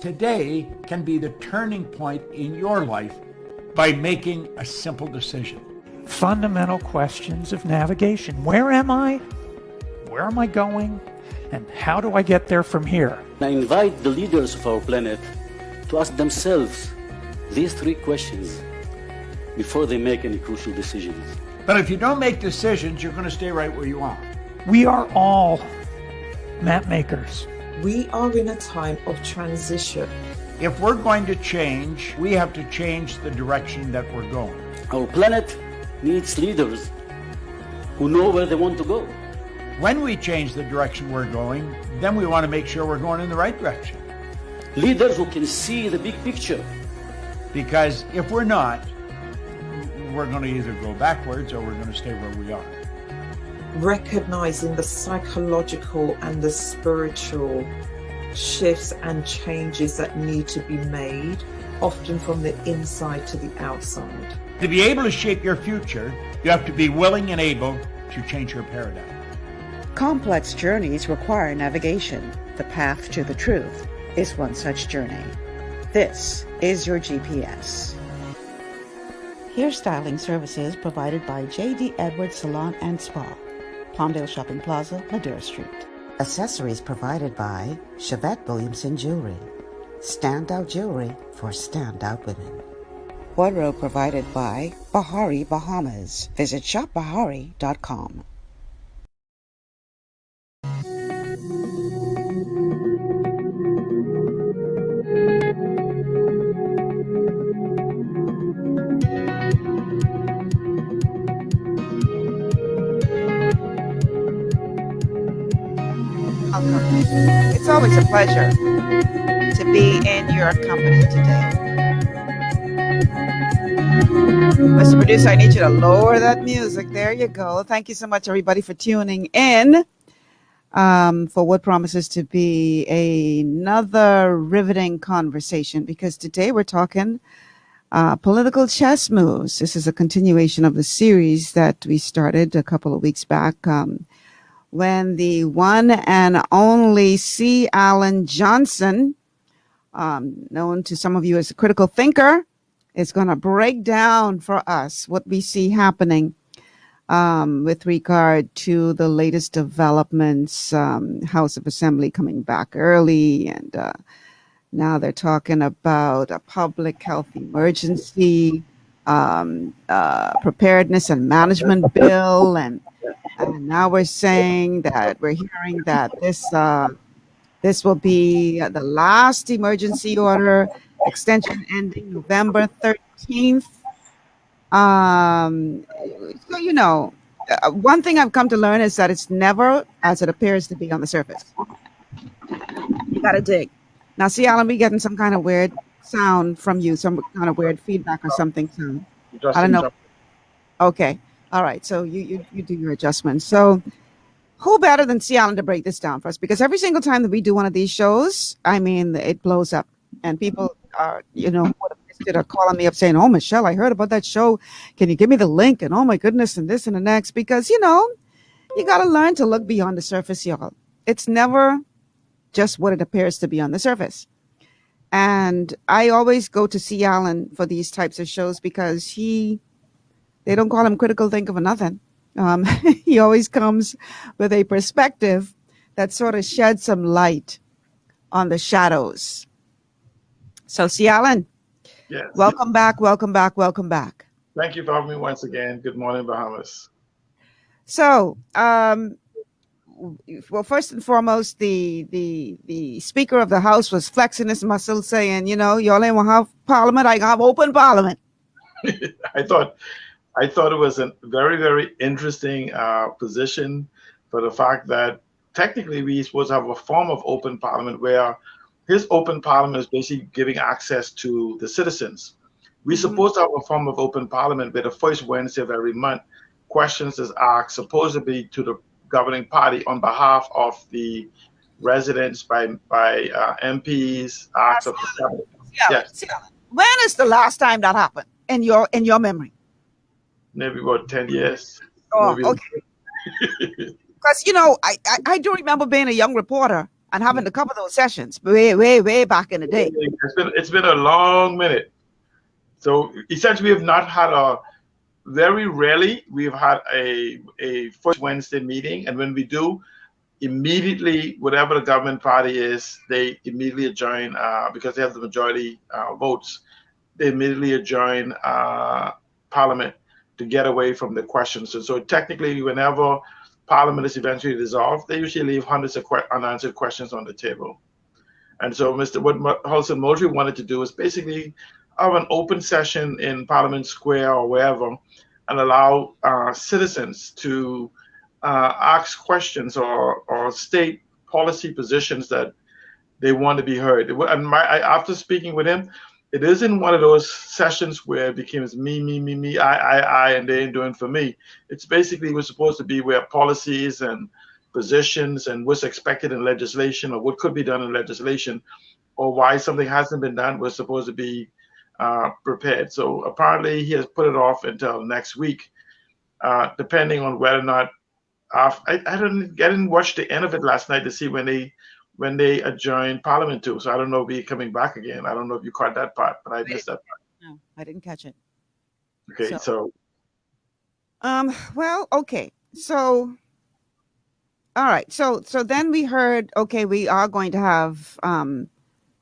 Today can be the turning point in your life by making a simple decision. Fundamental questions of navigation. Where am I? Where am I going? And how do I get there from here? I invite the leaders of our planet to ask themselves these three questions before they make any crucial decisions. But if you don't make decisions, you're going to stay right where you are. We are all map makers. We are in a time of transition. If we're going to change, we have to change the direction that we're going. Our planet needs leaders who know where they want to go. When we change the direction we're going, then we want to make sure we're going in the right direction. Leaders who can see the big picture. Because if we're not, we're going to either go backwards or we're going to stay where we are. Recognizing the psychological and the spiritual shifts and changes that need to be made, often from the inside to the outside. To be able to shape your future, you have to be willing and able to change your paradigm. Complex journeys require navigation. The path to the truth is one such journey. This is your GPS. Hairstyling services provided by J.D. Edwards Salon and Spa, Palmdale Shopping Plaza, Madera Street. Accessories provided by Chevette Williamson Jewelry. Standout jewelry for standout women. Wardrobe provided by Bahari Bahamas. Visit shopbahari.com. It's always a pleasure to be in your company today. Mr. Producer, I need you to lower that music. There you go. Thank you so much, everybody, for tuning in for what promises to be another riveting conversation, because today we're talking political chess moves. This is a continuation of the series that we started a couple of weeks back when the one and only C. Alan Johnson, known to some of you as a critical thinker, is going to break down for us what we see happening with regard to the latest developments, House of Assembly coming back early, and now they're talking about a public health emergency, preparedness and management bill, and now we're saying that we're hearing that this will be the last emergency order extension ending November 13th. So, you know, one thing I've come to learn is that it's never as it appears to be on the surface. You got to dig. Now, see, Alan, we getting some kind of weird sound from you, some kind of weird feedback or something. So, I don't know. Okay. All right. So you do your adjustments. So who better than C. Alan to break this down for us? Because every single time that we do one of these shows, I mean, it blows up. And people are, you know, would have missed it are calling me up saying, "Oh, Michelle, I heard about that show. Can you give me the link?" And oh my goodness, and this and the next. Because, you know, you got to learn to look beyond the surface, y'all. It's never just what it appears to be on the surface. And I always go to C. Alan for these types of shows because they don't call him critical thinker for nothing. He always comes with a perspective that sort of sheds some light on the shadows. So, C. Alan, yes. Welcome back, welcome back, welcome back. Thank you for having me once again. Good morning, Bahamas. So, well, first and foremost, the Speaker of the House was flexing his muscles, saying, you know, y'all ain't gonna have Parliament, I have open Parliament. I thought it was a very, very interesting position for the fact that technically we're supposed to have a form of open Parliament where his open Parliament is basically giving access to the citizens. We're supposed to have a form of open Parliament where the first Wednesday of every month questions is asked supposedly to the governing party on behalf of the residents by MPs, acts of the cabinet. Yes. When is the last time that happened in your memory? Maybe about 10 years. Oh, maybe. okay. Because, you know, I do remember being a young reporter and having to cover those sessions way back in the day. It's been a long minute. So essentially, we have not had very rarely we've had a first Wednesday meeting, and when we do, immediately whatever the government party is, they immediately adjourn because they have the majority votes. They immediately adjourn Parliament to get away from the questions. So technically, whenever Parliament is eventually dissolved, they usually leave hundreds of unanswered questions on the table. And so what Halson Moultrie wanted to do is basically have an open session in Parliament Square or wherever and allow citizens to ask questions or state policy positions that they want to be heard. And after speaking with him, it isn't one of those sessions where it becomes me, I, and they ain't doing for me. It's basically was supposed to be where policies and positions and what's expected in legislation or what could be done in legislation or why something hasn't been done was supposed to be prepared. So apparently he has put it off until next week, depending on whether or not I didn't watch the end of it last night to see when they adjourned Parliament too. So I don't know if he's coming back again. I don't know if you caught that part, but I missed that part. No, I didn't catch it. Okay, so well, okay. So all right. So then we heard, okay, we are going to have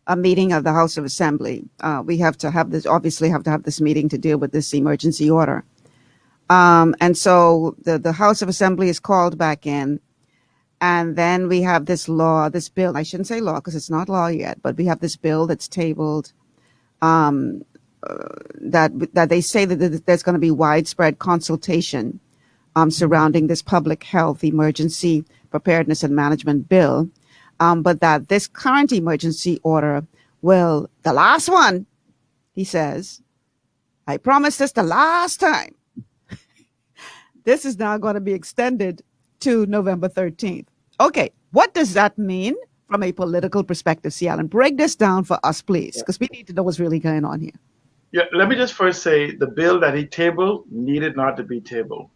a meeting of the House of Assembly. We have to have this, obviously have to have this meeting to deal with this emergency order. And so the House of Assembly is called back in. And then we have this bill, I shouldn't say law because it's not law yet, but we have this bill that's tabled that they say that there's going to be widespread consultation surrounding this public health emergency preparedness and management bill. But that this current emergency order will, the last one, he says, I promised this the last time. This is now going to be extended to November 13th. Okay, what does that mean from a political perspective, C. Allen? Break this down for us, please, because we need to know what's really going on here. Yeah, let me just first say the bill that he tabled needed not to be tabled.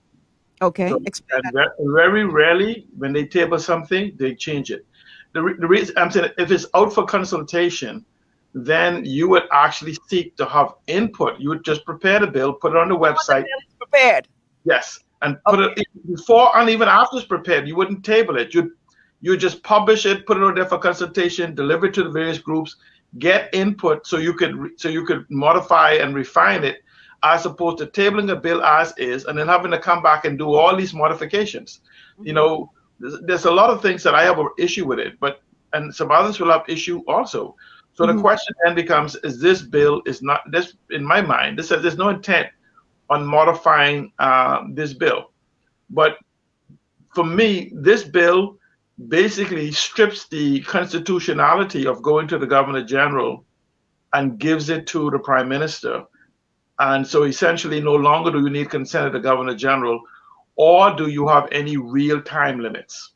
Okay, So, explain and that. very rarely, when they table something, they change it. The reason I'm saying, if it's out for consultation, then you would actually seek to have input. You would just prepare the bill, put it on the website. Prepared. Yes, and put it before and even after it's prepared. You wouldn't table it. You just publish it, put it on there for consultation, deliver it to the various groups, get input so you could modify and refine it, as opposed to tabling a bill as is and then having to come back and do all these modifications. Mm-hmm. You know, there's a lot of things that I have an issue with it, and some others will have issue also. So the question then becomes: is this bill is not this? In my mind, this says there's no intent on modifying this bill, but for me, this bill basically strips the constitutionality of going to the Governor General and gives it to the Prime Minister. And so essentially no longer do you need consent of the Governor General, or do you have any real time limits?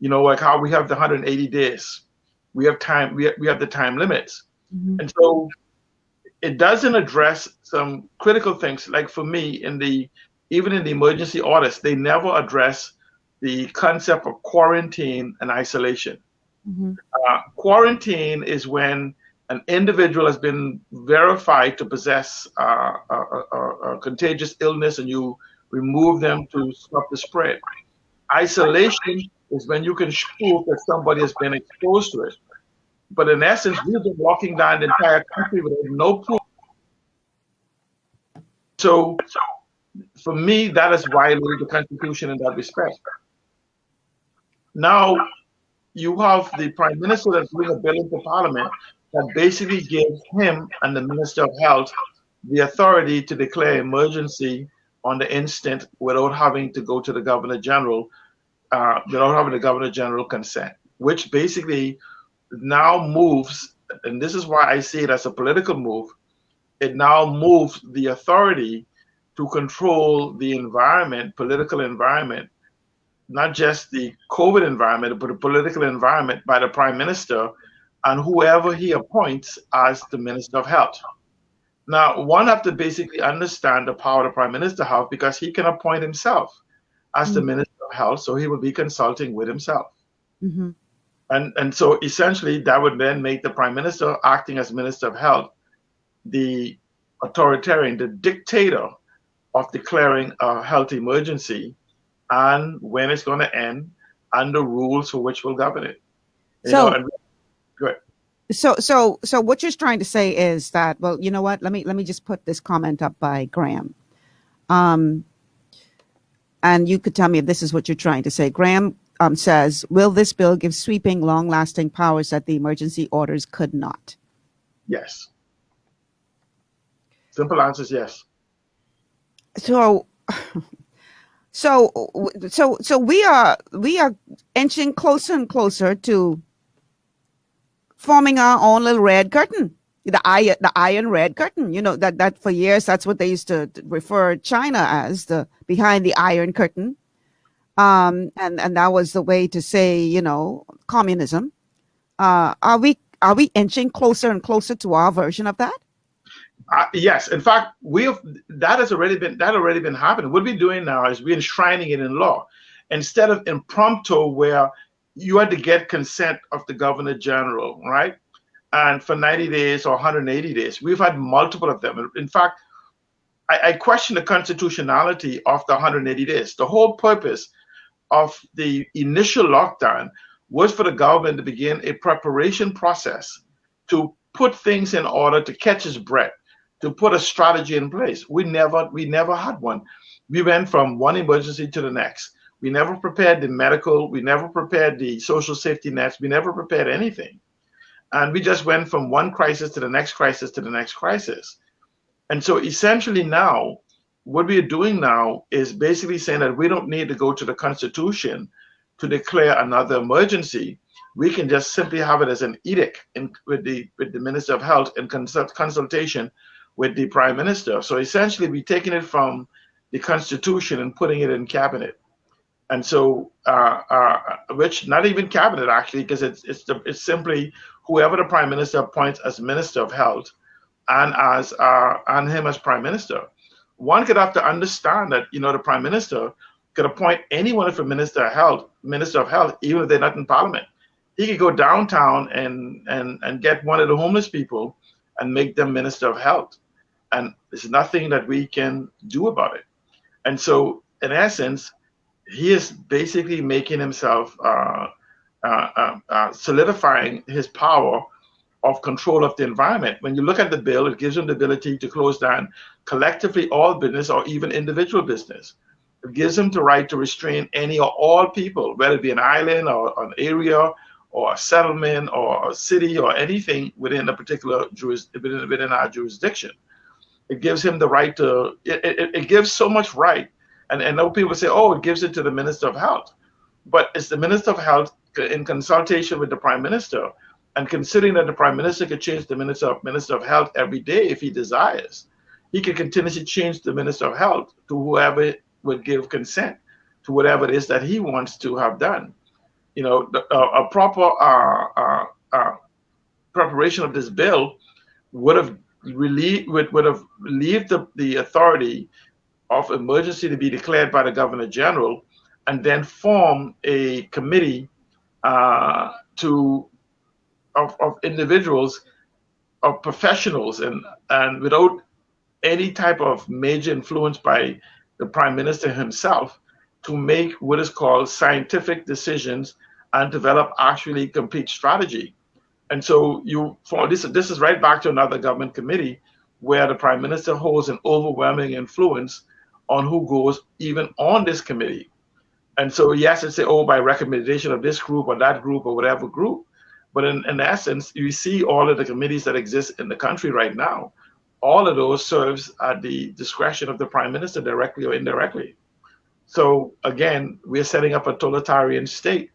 You know, like how we have the 180 days. We have time, we have the time limits. Mm-hmm. And so it doesn't address some critical things. Like for me, even in the emergency orders, they never address the concept of quarantine and isolation. Mm-hmm. Quarantine is when an individual has been verified to possess a contagious illness and you remove them to stop the spread. Isolation is when you can prove that somebody has been exposed to it. But in essence, we've been locking down the entire country with no proof. So for me, that is violating the Constitution in that respect. Now, you have the Prime Minister that's doing a bill into Parliament that basically gives him and the Minister of Health the authority to declare emergency on the instant without having to go to the Governor General, without having the Governor General consent, which basically now moves, and this is why I see it as a political move, it now moves the authority to control the environment, political environment, not just the COVID environment, but the political environment by the Prime Minister and whoever he appoints as the Minister of Health. Now, one have to basically understand the power the Prime Minister has, because he can appoint himself as the Minister of Health, so he will be consulting with himself. Mm-hmm. And so essentially that would then make the prime minister acting as minister of health the authoritarian, the dictator of declaring a health emergency and when it's going to end and the rules for which will govern it. Go ahead. So what you're trying to say is that, well, you know what? Let me just put this comment up by Graham. And you could tell me if this is what you're trying to say. Graham says, will this bill give sweeping, long-lasting powers that the emergency orders could not? Yes. Simple answer is yes. So we are inching closer and closer to forming our own little red curtain, the iron red curtain. You know that for years that's what they used to refer China as, the behind the iron curtain, and that was the way to say communism. Are we inching closer and closer to our version of that? Yes, in fact, that has already been happening. What we're doing now is we're enshrining it in law instead of impromptu, where you had to get consent of the governor general, right? And for 90 days or 180 days, we've had multiple of them. In fact, I question the constitutionality of the 180 days. The whole purpose of the initial lockdown was for the government to begin a preparation process to put things in order, to catch its breath, to put a strategy in place. We never had one. We went from one emergency to the next. We never prepared the medical, we never prepared the social safety nets, we never prepared anything. And we just went from one crisis to the next crisis to the next crisis. And so essentially now, what we are doing now is basically saying that we don't need to go to the Constitution to declare another emergency. We can just simply have it as an edict with the Minister of Health in consultation with the Prime Minister. So essentially we're taking it from the Constitution and putting it in cabinet. And so, which not even cabinet actually, because it's simply whoever the Prime Minister appoints as Minister of Health and him as Prime Minister. One could have to understand that the Prime Minister could appoint anyone for Minister of Health, even if they're not in Parliament. He could go downtown and get one of the homeless people and make them Minister of Health. And there's nothing that we can do about it. And so, in essence, he is basically making himself, solidifying his power of control of the environment. When you look at the bill, it gives him the ability to close down collectively all business or even individual business. It gives him the right to restrain any or all people, whether it be an island or an area or a settlement or a city or anything within a particular within our jurisdiction. It gives him the right to, it gives so much right. And I know people say, oh, it gives it to the Minister of Health. But it's the Minister of Health in consultation with the Prime Minister, and considering that the Prime Minister could change the Minister of Health every day if he desires, he could continuously change the Minister of Health to whoever would give consent to whatever it is that he wants to have done. A proper preparation of this bill would have relieved the authority of emergency to be declared by the Governor General, and then form a committee of individuals, of professionals, and without any type of major influence by the Prime Minister himself, to make what is called scientific decisions and develop actually complete strategy. And so this is right back to another government committee where the Prime Minister holds an overwhelming influence on who goes even on this committee. And so yes, it's by recommendation of this group or that group or whatever group. But in essence, you see all of the committees that exist in the country right now, all of those serves at the discretion of the Prime Minister directly or indirectly. So again, we're setting up a totalitarian state.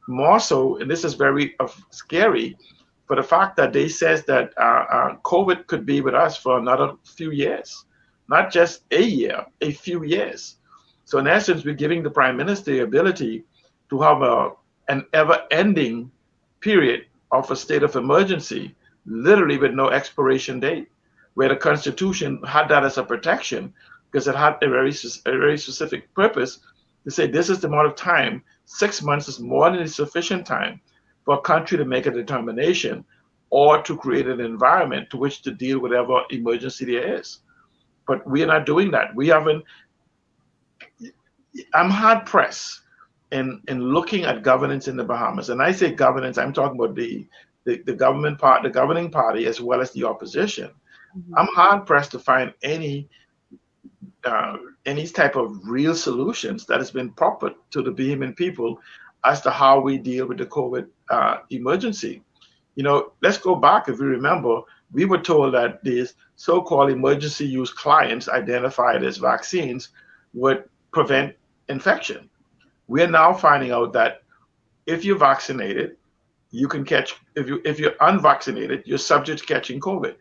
More so, and this is very scary, for the fact that they says that COVID could be with us for another few years, not just a year, a few years. So in essence, we're giving the Prime Minister the ability to have an ever-ending period of a state of emergency, literally with no expiration date, where the Constitution had that as a protection because it had a very specific purpose to say this is the amount of time. 6 months is more than sufficient time for a country to make a determination or to create an environment to which to deal with whatever emergency there is. But we are not doing that. We haven't. I'm hard pressed in looking at governance in the Bahamas. And I say governance, I'm talking about the government part, the governing party, as well as the opposition. Mm-hmm. I'm hard pressed to find any type of real solutions that has been proper to the Bahamian people as to how we deal with the COVID emergency. You know, let's go back. If you remember, we were told that these so-called emergency use clients identified as vaccines would prevent infection. We are now finding out that if you're vaccinated, you can catch. If you're unvaccinated, you're subject to catching COVID.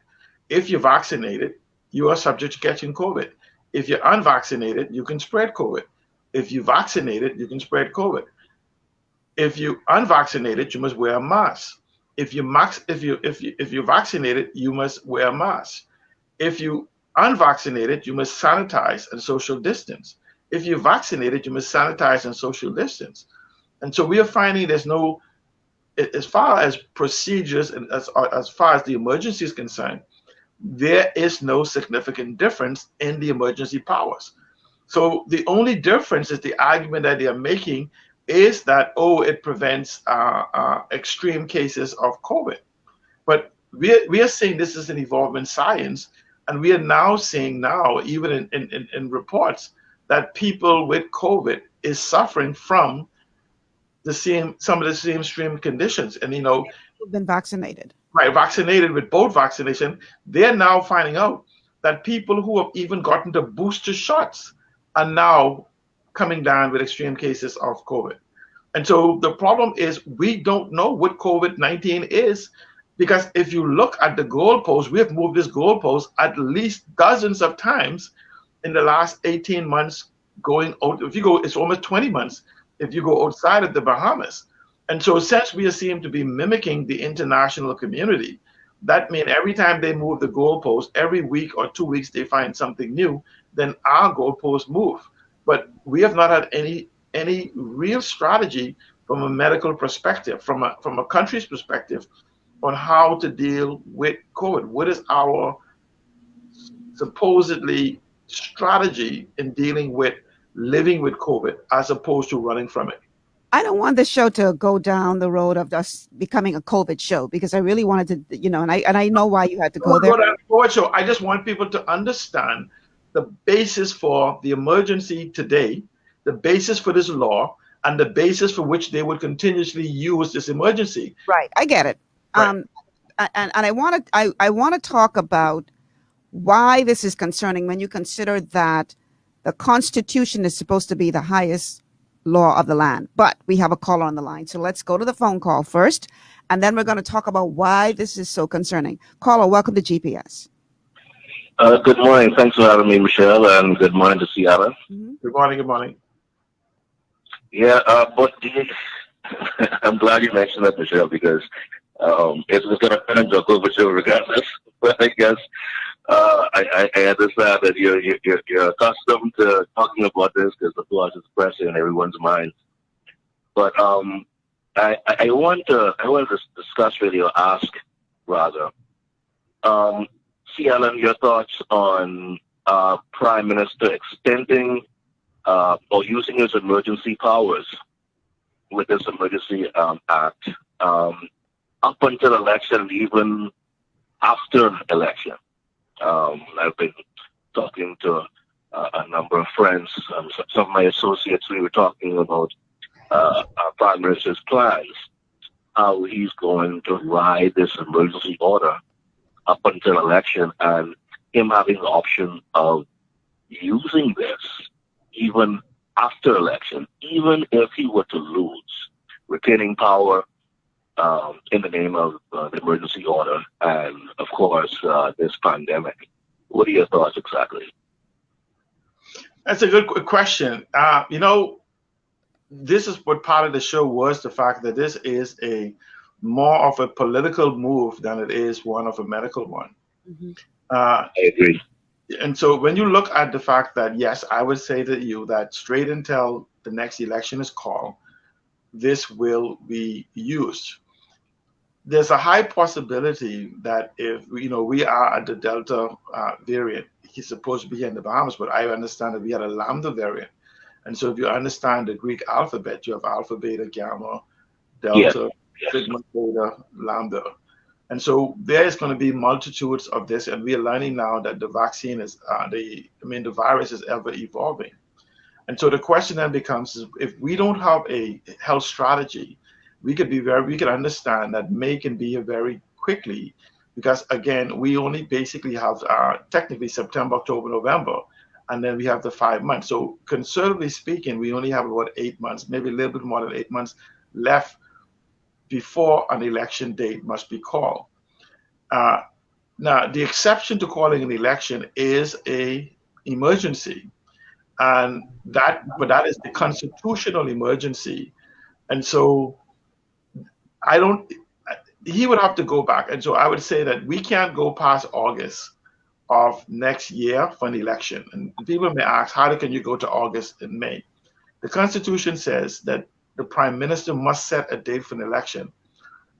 If you're vaccinated, you are subject to catching COVID. If you're unvaccinated, you can spread COVID. If you're vaccinated, you can spread COVID. If you're unvaccinated, you must wear a mask. If you're vaccinated, you must wear a mask. If you unvaccinated, you must sanitize and social distance. If you're vaccinated, you must sanitize and social distance. And so we are finding there's no, as far as procedures and as far as the emergency is concerned, there is no significant difference in the emergency powers. So the only difference is the argument that they are making is that, it prevents extreme cases of COVID. But we are saying this is an evolving science, and we are now seeing even in reports, that people with COVID is suffering from some of the same extreme conditions. And, who've been vaccinated. Right, vaccinated with both vaccination, they're now finding out that people who have even gotten the booster shots are now coming down with extreme cases of COVID. And so the problem is we don't know what COVID-19 is, because if you look at the goalpost, we have moved this goalpost at least dozens of times in the last 18 months going out. If you go, it's almost 20 months if you go outside of the Bahamas. And so since we seem to be mimicking the international community, that means every time they move the goalpost, every week or 2 weeks, they find something new, then our goalposts move. But we have not had any real strategy from a medical perspective, from a country's perspective, on how to deal with COVID. What is our supposedly strategy in dealing with living with COVID as opposed to running from it? I don't want the show to go down the road of us becoming a COVID show, because I really wanted to, and I know why you had to go there. COVID show. I just want people to understand the basis for the emergency today, the basis for this law, and the basis for which they would continuously use this emergency. Right, I get it. Right. And I want to talk about why this is concerning when you consider that the Constitution is supposed to be the highest law of the land. But we have a caller on the line, so let's go to the phone call first, and then we're going to talk about why this is so concerning. Caller, welcome to GPS. Good morning. Thanks for having me, Michelle, and good morning to Seattle. Mm-hmm. Good morning. Good morning. Yeah, but I'm glad you mentioned that, Michelle, because it was going to turn into a COVID show regardless. But I guess I understand that you're accustomed to talking about this because the thought is pressing on everyone's mind. But I want to discuss really, or ask rather, C. Allen, your thoughts on Prime Minister extending or using his emergency powers with this emergency act up until election and even after election. I've been talking to a number of friends, some of my associates. We were talking about our Prime Minister's plans, how he's going to ride this emergency order up until election, and him having the option of using this even after election, even if he were to lose, retaining power in the name of the emergency order and, of course, this pandemic. What are your thoughts exactly? That's a good question. This is what part of the show was, the fact that this is more of a political move than it is one of a medical one. Mm-hmm. I agree. And so when you look at the fact that, yes, I would say to you that straight until the next election is called, this will be used. there's a high possibility that if we are at the Delta variant, he's supposed to be here in the Bahamas, but I understand that we had a Lambda variant. And so if you understand the Greek alphabet, you have alpha, beta, gamma, delta, sigma, beta, lambda. And so there is going to be multitudes of this, and we are learning now that the vaccine is the virus is ever evolving. And so the question then becomes, is if we don't have a health strategy, we could understand that May can be here very quickly, because again, we only basically have technically September, October, November, and then we have the 5 months. So conservatively speaking, we only have about 8 months, maybe a little bit more than 8 months left before an election date must be called. Now, the exception to calling an election is a emergency, but that is the constitutional emergency. And so he would have to go back. And so I would say that we can't go past August of next year for an election. And people may ask, how can you go to August and May? The Constitution says that the Prime Minister must set a date for an election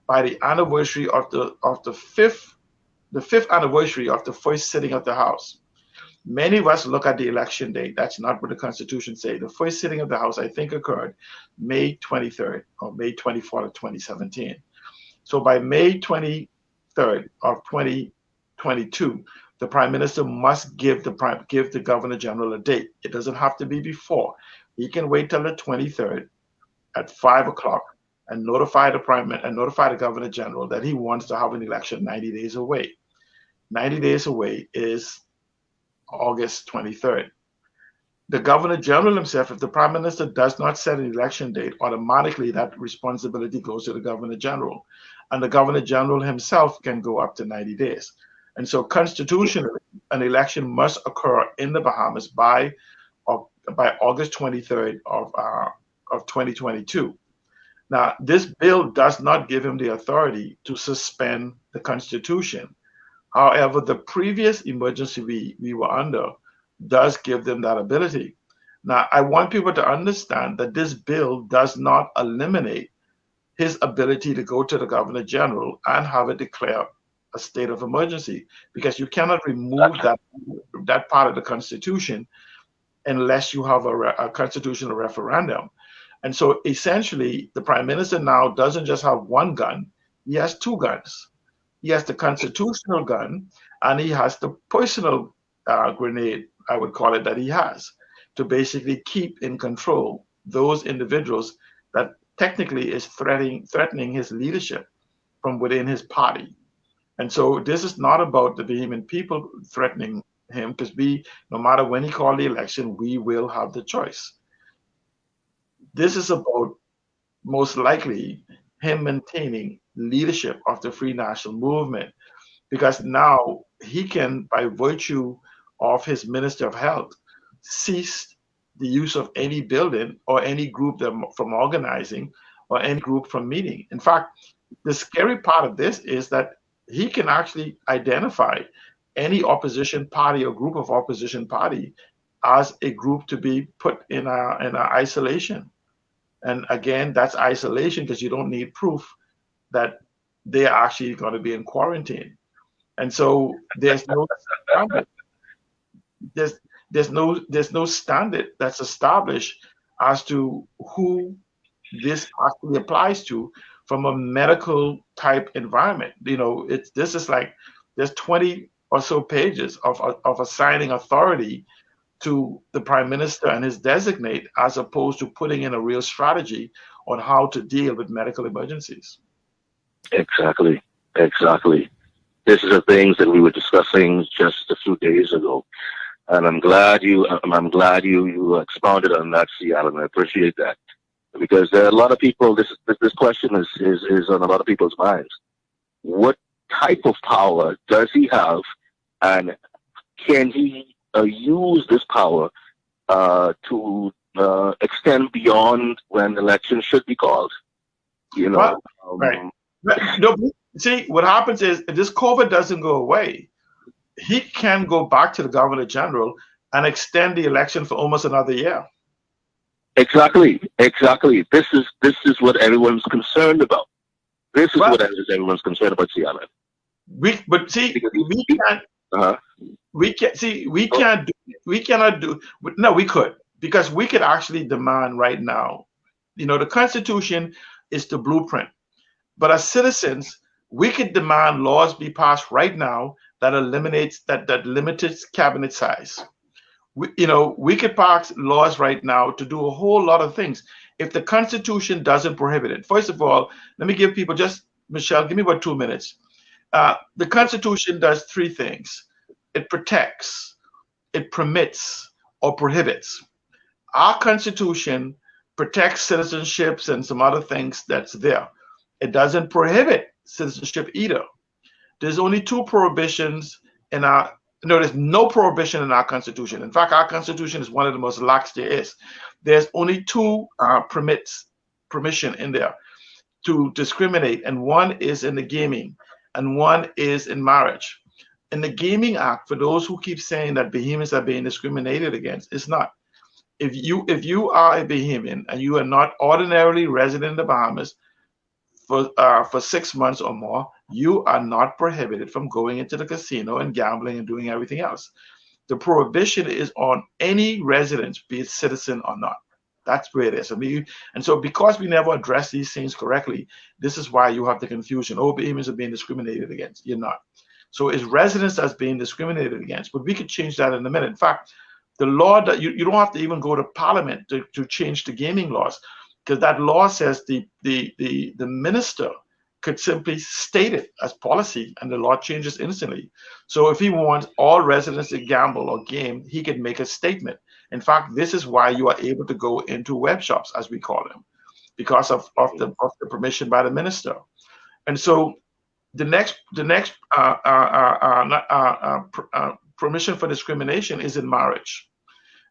by the anniversary of the fifth anniversary of the first sitting of the House. Many of us look at the election date. That's not what the Constitution says. The first sitting of the House, I think, occurred May 23rd or May 24th of 2017. So by May 23rd of 2022, the Prime Minister must give the Governor General a date. It doesn't have to be before. He can wait till the 23rd at 5 o'clock and notify the Governor General that he wants to have an election 90 days away. 90 days away is August 23rd. The Governor General himself, if the Prime Minister does not set an election date, automatically that responsibility goes to the Governor General. And the Governor General himself can go up to 90 days. And so constitutionally, an election must occur in the Bahamas by August 23rd of 2022. Now, this bill does not give him the authority to suspend the Constitution. However, the previous emergency we were under does give them that ability. Now, I want people to understand that this bill does not eliminate his ability to go to the Governor General and have it declare a state of emergency, because you cannot remove that part of the Constitution unless you have a constitutional referendum. And so essentially, the Prime Minister now doesn't just have one gun, he has two guns. He has the constitutional gun, and he has the personal grenade, I would call it, that he has to basically keep in control those individuals that technically is threatening his leadership from within his party. And so this is not about the vehement people threatening him, because no matter when he called the election, we will have the choice. This is about most likely him maintaining leadership of the Free National Movement, because now he can, by virtue of his Minister of Health, cease the use of any building or any group from organizing or any group from meeting. In fact, the scary part of this is that he can actually identify any opposition party or group of opposition party as a group to be put in isolation. And again, that's isolation because you don't need proof that they're actually going to be in quarantine. And so there's no standard. There's no standard that's established as to who this actually applies to from a medical type environment. This is like there's 20 or so pages of assigning authority to the Prime Minister and his designate, as opposed to putting in a real strategy on how to deal with medical emergencies. Exactly. This is the things that we were discussing just a few days ago, and I'm glad you expounded on that, C. Allen. I appreciate that, because there are a lot of people. This question is on a lot of people's minds. What type of power does he have, and can he use this power to extend beyond when elections should be called? Right. No, see, what happens is, if this COVID doesn't go away, he can go back to the Governor General and extend the election for almost another year. Exactly. This is what everyone's concerned about. This is Well, what everyone's concerned about Seattle. but see, Because we can't. uh-huh. We can't see. We can't do. We cannot do. No, we could, because we could actually demand right now. The Constitution is the blueprint. But as citizens, we could demand laws be passed right now that eliminates that limits cabinet size. We could pass laws right now to do a whole lot of things if the Constitution doesn't prohibit it. First of all, let me give people just, Michelle, give me about 2 minutes. The Constitution does three things. It protects, it permits, or prohibits. Our Constitution protects citizenships and some other things that's there. It doesn't prohibit citizenship either. There's only two prohibitions in our, no, there's no prohibition in our Constitution. In fact, our Constitution is one of the most lax there is. There's only two permission in there to discriminate, and one is in the gaming, and one is in marriage. In the Gaming Act, for those who keep saying that Bahamians are being discriminated against, it's not. If you are a Bahamian and you are not ordinarily resident in the Bahamas for 6 months or more, you are not prohibited from going into the casino and gambling and doing everything else. The prohibition is on any resident, be it citizen or not. That's where it is. And so because we never address these things correctly, this is why you have the confusion. Oh, Bahamians are being discriminated against. You're not. So it's residents that's being discriminated against. But we could change that in a minute. In fact, the law that you don't have to even go to Parliament to change the gaming laws, because that law says the minister could simply state it as policy and the law changes instantly. So if he wants all residents to gamble or game, he can make a statement. In fact, this is why you are able to go into web shops, as we call them, because of the permission by the minister. And so the next permission for discrimination is in marriage.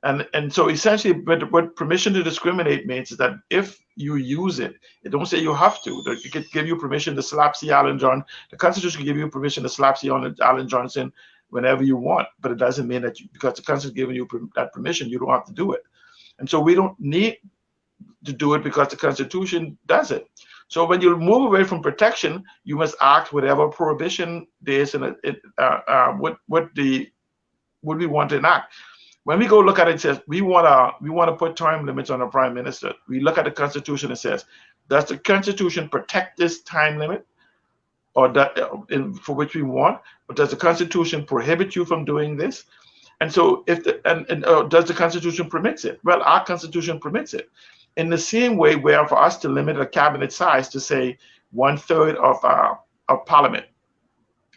And so essentially what permission to discriminate means is that if you use it, it don't say you have to. It could give you permission to slap C. Alan John. The Constitution can give you permission to slap C. Alan Johnson whenever you want, but it doesn't mean that because the Constitution is giving you that permission, you don't have to do it. And so we don't need to do it because the Constitution does it. So when you move away from protection, you must act whatever prohibition there is in it. What we want to enact. When we go look at it, it says we want to put term limits on the prime minister. We look at the Constitution and says, does the Constitution protect this time limit, or that for which we want, or does the Constitution prohibit you from doing this? And so if does the Constitution permits it? Well, our Constitution permits it. In the same way, where for us to limit a cabinet size to say 1/3 of Parliament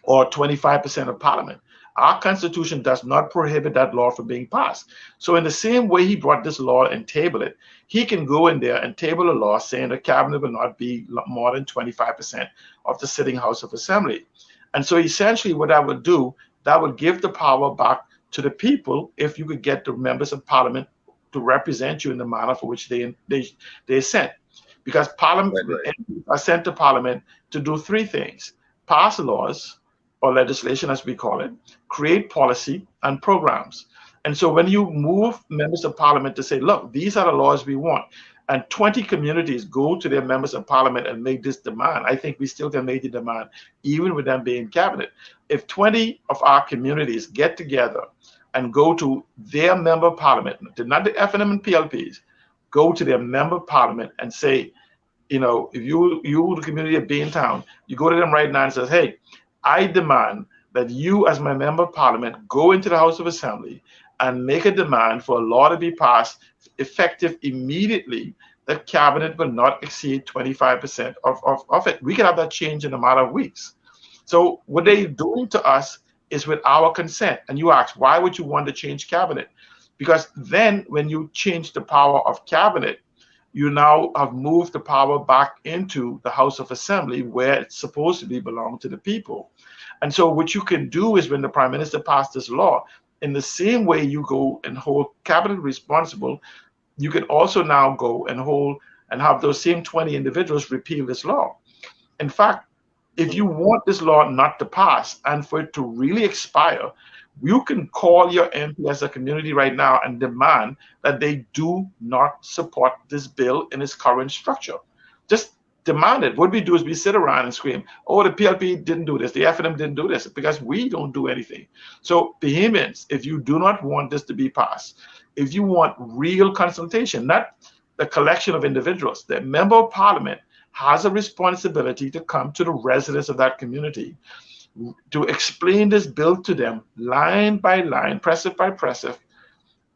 or 25% of Parliament, our Constitution does not prohibit that law from being passed. So in the same way he brought this law and table it, he can go in there and table a law saying the cabinet will not be more than 25% of the sitting House of Assembly. And so essentially what that would do, that would give the power back to the people if you could get the members of Parliament to represent you in the manner for which they sent. Because Parliament are sent to Parliament to do three things: pass laws, or legislation as we call it, create policy and programs. And so when you move members of Parliament to say, look, these are the laws we want, and 20 communities go to their members of Parliament and make this demand, I think we still can make the demand even with them being cabinet. If 20 of our communities get together and go to their member of Parliament, not the FNM and PLPs, go to their member of Parliament and say, if you the community of Baintown, you go to them right now and says, hey, I demand that you, as my member of Parliament, go into the House of Assembly and make a demand for a law to be passed effective immediately. The cabinet will not exceed 25% of it. We can have that change in a matter of weeks. So what they're doing to us is with our consent. And you ask, why would you want to change cabinet? Because then when you change the power of cabinet, you now have moved the power back into the House of Assembly where it's supposed to belong to the people. And so what you can do is when the Prime Minister passed this law, in the same way you go and hold cabinet responsible, you can also now go and hold and have those same 20 individuals repeal this law. In fact, if you want this law not to pass and for it to really expire, you can call your MP as a community right now and demand that they do not support this bill in its current structure. Just demand it. What we do is we sit around and scream, oh, the PLP didn't do this, the FNM didn't do this, because we don't do anything. So Bahamians, if you do not want this to be passed, if you want real consultation, not the collection of individuals, the member of parliament has a responsibility to come to the residents of that community to explain this bill to them line by line, precept by precept,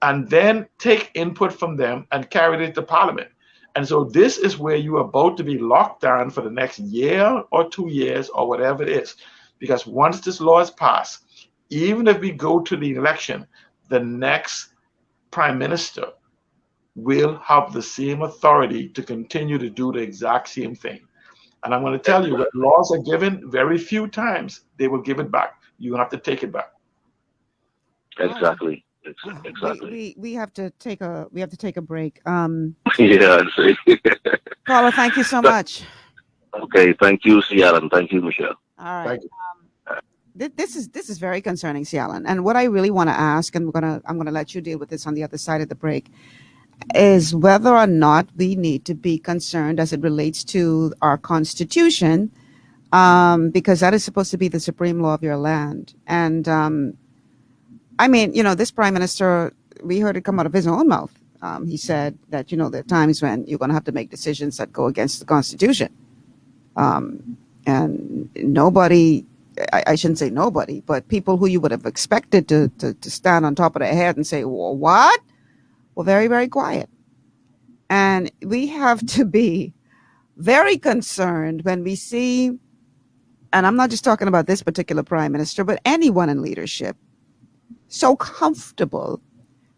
and then take input from them and carry it to parliament. And so this is where you are about to be locked down for the next year or 2 years or whatever it is. Because once this law is passed, even if we go to the election, the next prime minister will have the same authority to continue to do the exact same thing. And I'm going to tell you, when laws are given, very few times they will give it back. You have to take it back. Exactly. Exactly. We have to take a break. Yeah. Paula, thank you so much. Okay. Thank you, Cialan. Thank you, Michelle. All right. Thank you. This is very concerning, Cialan. And what I really want to ask, and I'm gonna let you deal with this on the other side of the break, is whether or not we need to be concerned as it relates to our Constitution, because that is supposed to be the supreme law of your land. And I mean, this prime minister, we heard it come out of his own mouth. He said that, there are times when you're going to have to make decisions that go against the Constitution. And nobody, I shouldn't say nobody, but people who you would have expected to stand on top of their head and say, well, what? Well, very, very quiet. And we have to be very concerned when we see, and I'm not just talking about this particular prime minister, but anyone in leadership, so comfortable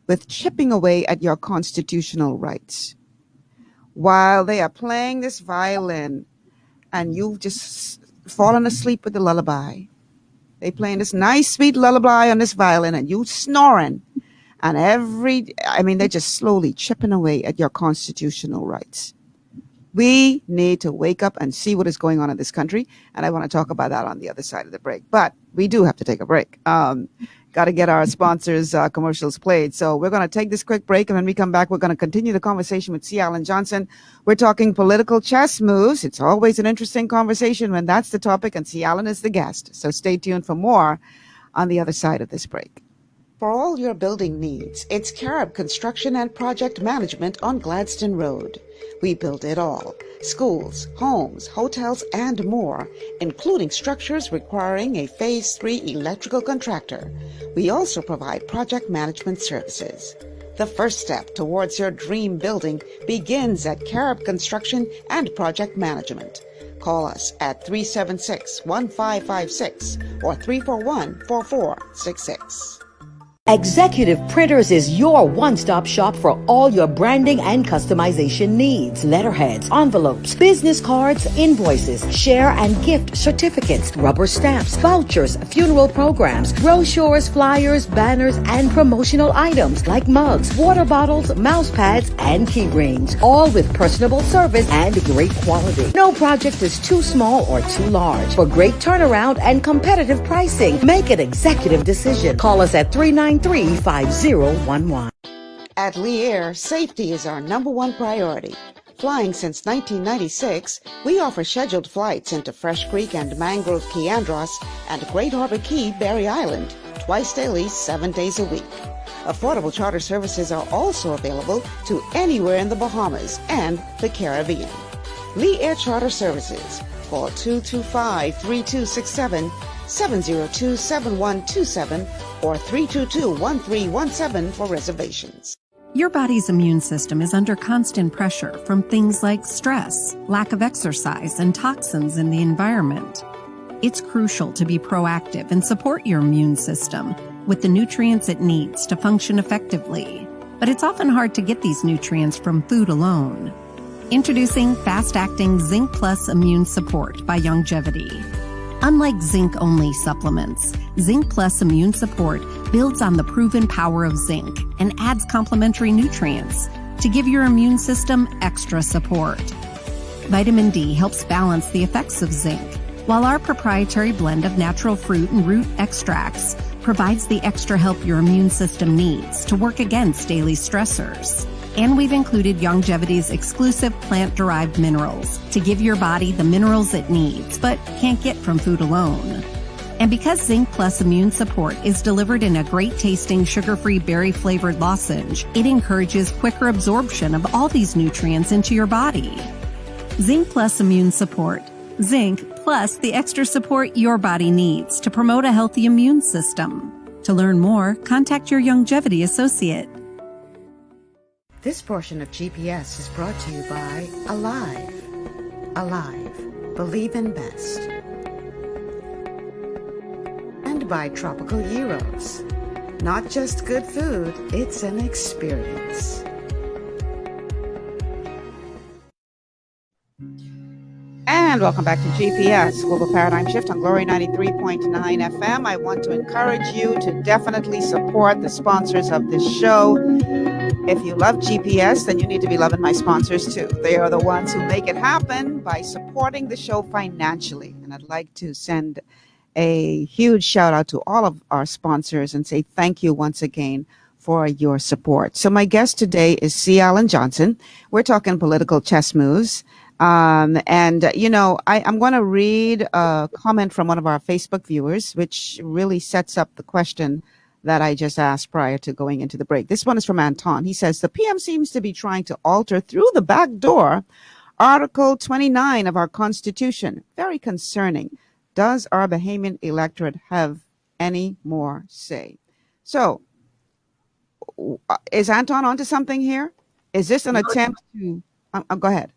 with chipping away at your constitutional rights while they are playing this violin and you've just fallen asleep with the lullaby. They playing this nice, sweet lullaby on this violin and you snoring. And they're just slowly chipping away at your constitutional rights. We need to wake up and see what is going on in this country. And I want to talk about that on the other side of the break. But we do have to take a break. Got to get our sponsors' commercials played. So we're going to take this quick break. And when we come back, we're going to continue the conversation with Cialan Johnson. We're talking political chess moves. It's always an interesting conversation when that's the topic and Cialan is the guest. So stay tuned for more on the other side of this break. For all your building needs, it's Carib Construction and Project Management on Gladstone Road. We build it all. Schools, homes, hotels, and more, including structures requiring a Phase 3 electrical contractor. We also provide project management services. The first step towards your dream building begins at Carib Construction and Project Management. Call us at 376-1556 or 341-4466. Executive Printers is your one-stop shop for all your branding and customization needs. Letterheads, envelopes, business cards, invoices, share and gift certificates, rubber stamps, vouchers, funeral programs, brochures, flyers, banners, and promotional items like mugs, water bottles, mouse pads, and key rings, all with personable service and great quality. No project is too small or too large. For great turnaround and competitive pricing, make an executive decision. Call us at 393-5011. At Lee Air, safety is our #1 priority. Flying since 1996, we offer scheduled flights into Fresh Creek and Mangrove Key Andros and Great Harbor Key, Berry Island, twice daily, 7 days a week. Affordable charter services are also available to anywhere in the Bahamas and the Caribbean. Lee Air Charter Services. Call 225-3267, 702-7127, or 322-1317 for reservations. Your body's immune system is under constant pressure from things like stress, lack of exercise, and toxins in the environment. It's crucial to be proactive and support your immune system with the nutrients it needs to function effectively. But it's often hard to get these nutrients from food alone. Introducing fast-acting Zinc Plus Immune Support by Longevity. Unlike zinc-only supplements, Zinc Plus Immune Support builds on the proven power of zinc and adds complementary nutrients to give your immune system extra support. Vitamin D helps balance the effects of zinc, while our proprietary blend of natural fruit and root extracts provides the extra help your immune system needs to work against daily stressors. And we've included Youngevity's exclusive plant-derived minerals to give your body the minerals it needs, but can't get from food alone. And because Zinc Plus Immune Support is delivered in a great-tasting, sugar-free, berry-flavored lozenge, it encourages quicker absorption of all these nutrients into your body. Zinc Plus Immune Support. Zinc plus the extra support your body needs to promote a healthy immune system. To learn more, contact your Youngevity associate. This portion of GPS is brought to you by Alive. Alive. Believe in best. And by Tropical Gyros. Not just good food, it's an experience. And welcome back to GPS, Global Paradigm Shift on Glory 93.9 FM. I want to encourage you to definitely support the sponsors of this show. If you love GPS, then you need to be loving my sponsors too. They are the ones who make it happen by supporting the show financially. And I'd like to send a huge shout out to all of our sponsors and say thank you once again for your support. So my guest today is C. Alan Johnson. We're talking political chess moves. I'm going to read a comment from one of our Facebook viewers, which really sets up the question that I just asked prior to going into the break. This one is from Anton. He says, the PM seems to be trying to alter through the back door Article 29 of our Constitution. Very concerning. Does our Bahamian electorate have any more say? So, is Anton onto something here? Is this an attempt to... go ahead.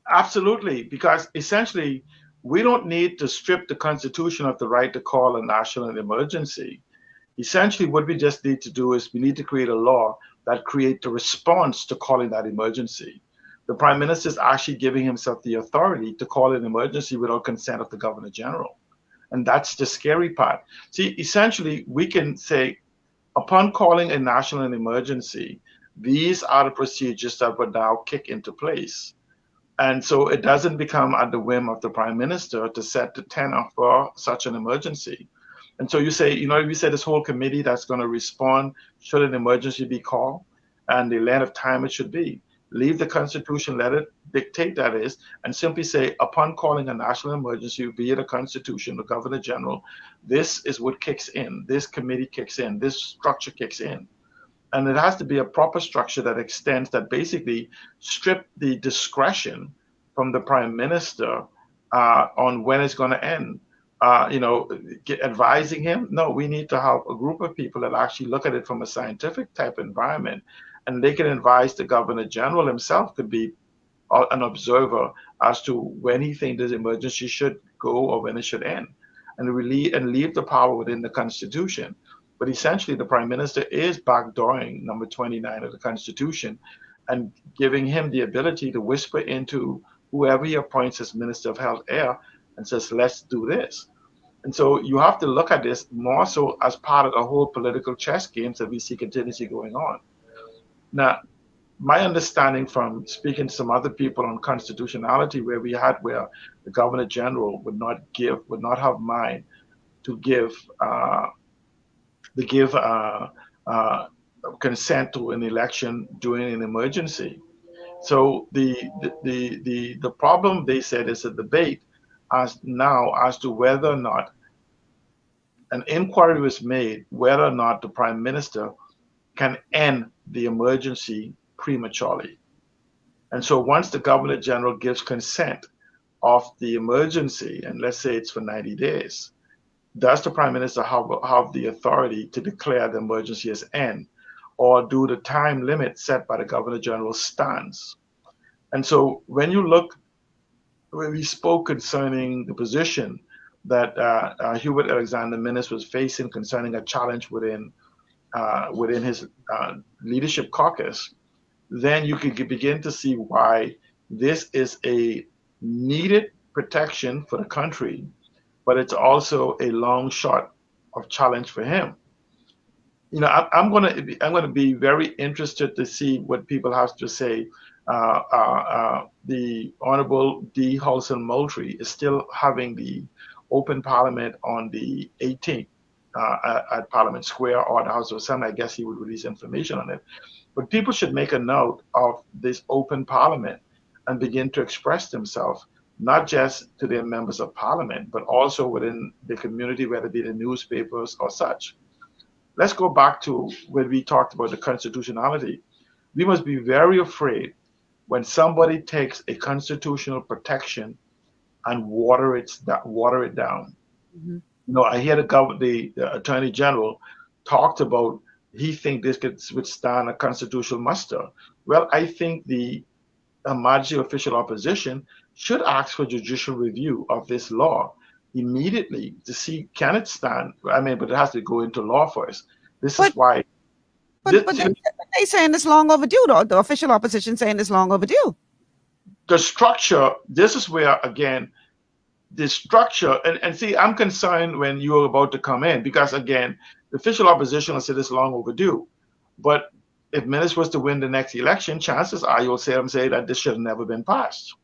Absolutely, because essentially, we don't need to strip the Constitution of the right to call a national emergency. Essentially, what we just need to do is we need to create a law that creates a response to calling that emergency. The Prime Minister is actually giving himself the authority to call an emergency without consent of the Governor General. And that's the scary part. See, essentially, we can say, upon calling a national emergency, these are the procedures that would now kick into place. And so it doesn't become at the whim of the Prime Minister to set the tenor for such an emergency. And so you say, we say this whole committee that's going to respond should an emergency be called, and the length of time it should be. Leave the Constitution, let it dictate that is, and simply say, upon calling a national emergency, be it a Constitution, the Governor General, this is what kicks in. This committee kicks in. This structure kicks in. And it has to be a proper structure that extends, that basically strip the discretion from the Prime Minister on when it's going to end. Advising him? No, we need to have a group of people that actually look at it from a scientific type environment, and they can advise the Governor General himself could be an observer as to when he thinks this emergency should go or when it should end, and leave the power within the Constitution. But essentially, the Prime Minister is backdooring number 29 of the Constitution and giving him the ability to whisper into whoever he appoints as Minister of Health Air and says, let's do this. And so you have to look at this more so as part of the whole political chess games that we see continuously going on. Now, my understanding from speaking to some other people on constitutionality, where the Governor General would not have mind to give consent to an election during an emergency. So the problem, they said, is a debate as to whether or not an inquiry was made whether or not the Prime Minister can end the emergency prematurely. And so once the Governor General gives consent of the emergency, and let's say it's for 90 days, does the Prime Minister have the authority to declare the emergency as end, or do the time limit set by the Governor General stands? And so when we spoke concerning the position that Hubert Alexander Minnis was facing concerning a challenge within his leadership caucus, then you could begin to see why this is a needed protection for the country, but it's also a long shot of challenge for him. I'm going to be very interested to see what people have to say. The Honorable D. Hulson Moultrie is still having the open parliament on the 18th at Parliament Square or the House of Assembly. I guess he would release information on it. But people should make a note of this open parliament and begin to express themselves, not just to their members of parliament, but also within the community, whether it be the newspapers or such. Let's go back to when we talked about the constitutionality. We must be very afraid when somebody takes a constitutional protection and water it down. Mm-hmm. No, I hear the Attorney General talked about he think this could withstand a constitutional muster. Well, I think the Majority Official Opposition should ask for judicial review of this law immediately to see can it stand. I mean, but it has to go into law first. This is why. But they saying it's long overdue. The official opposition saying it's long overdue. The structure. This is where again, the structure and see. I'm concerned when you are about to come in because again, the official opposition will say it's long overdue. But if Minnis was to win the next election, chances are you'll say that this should have never been passed.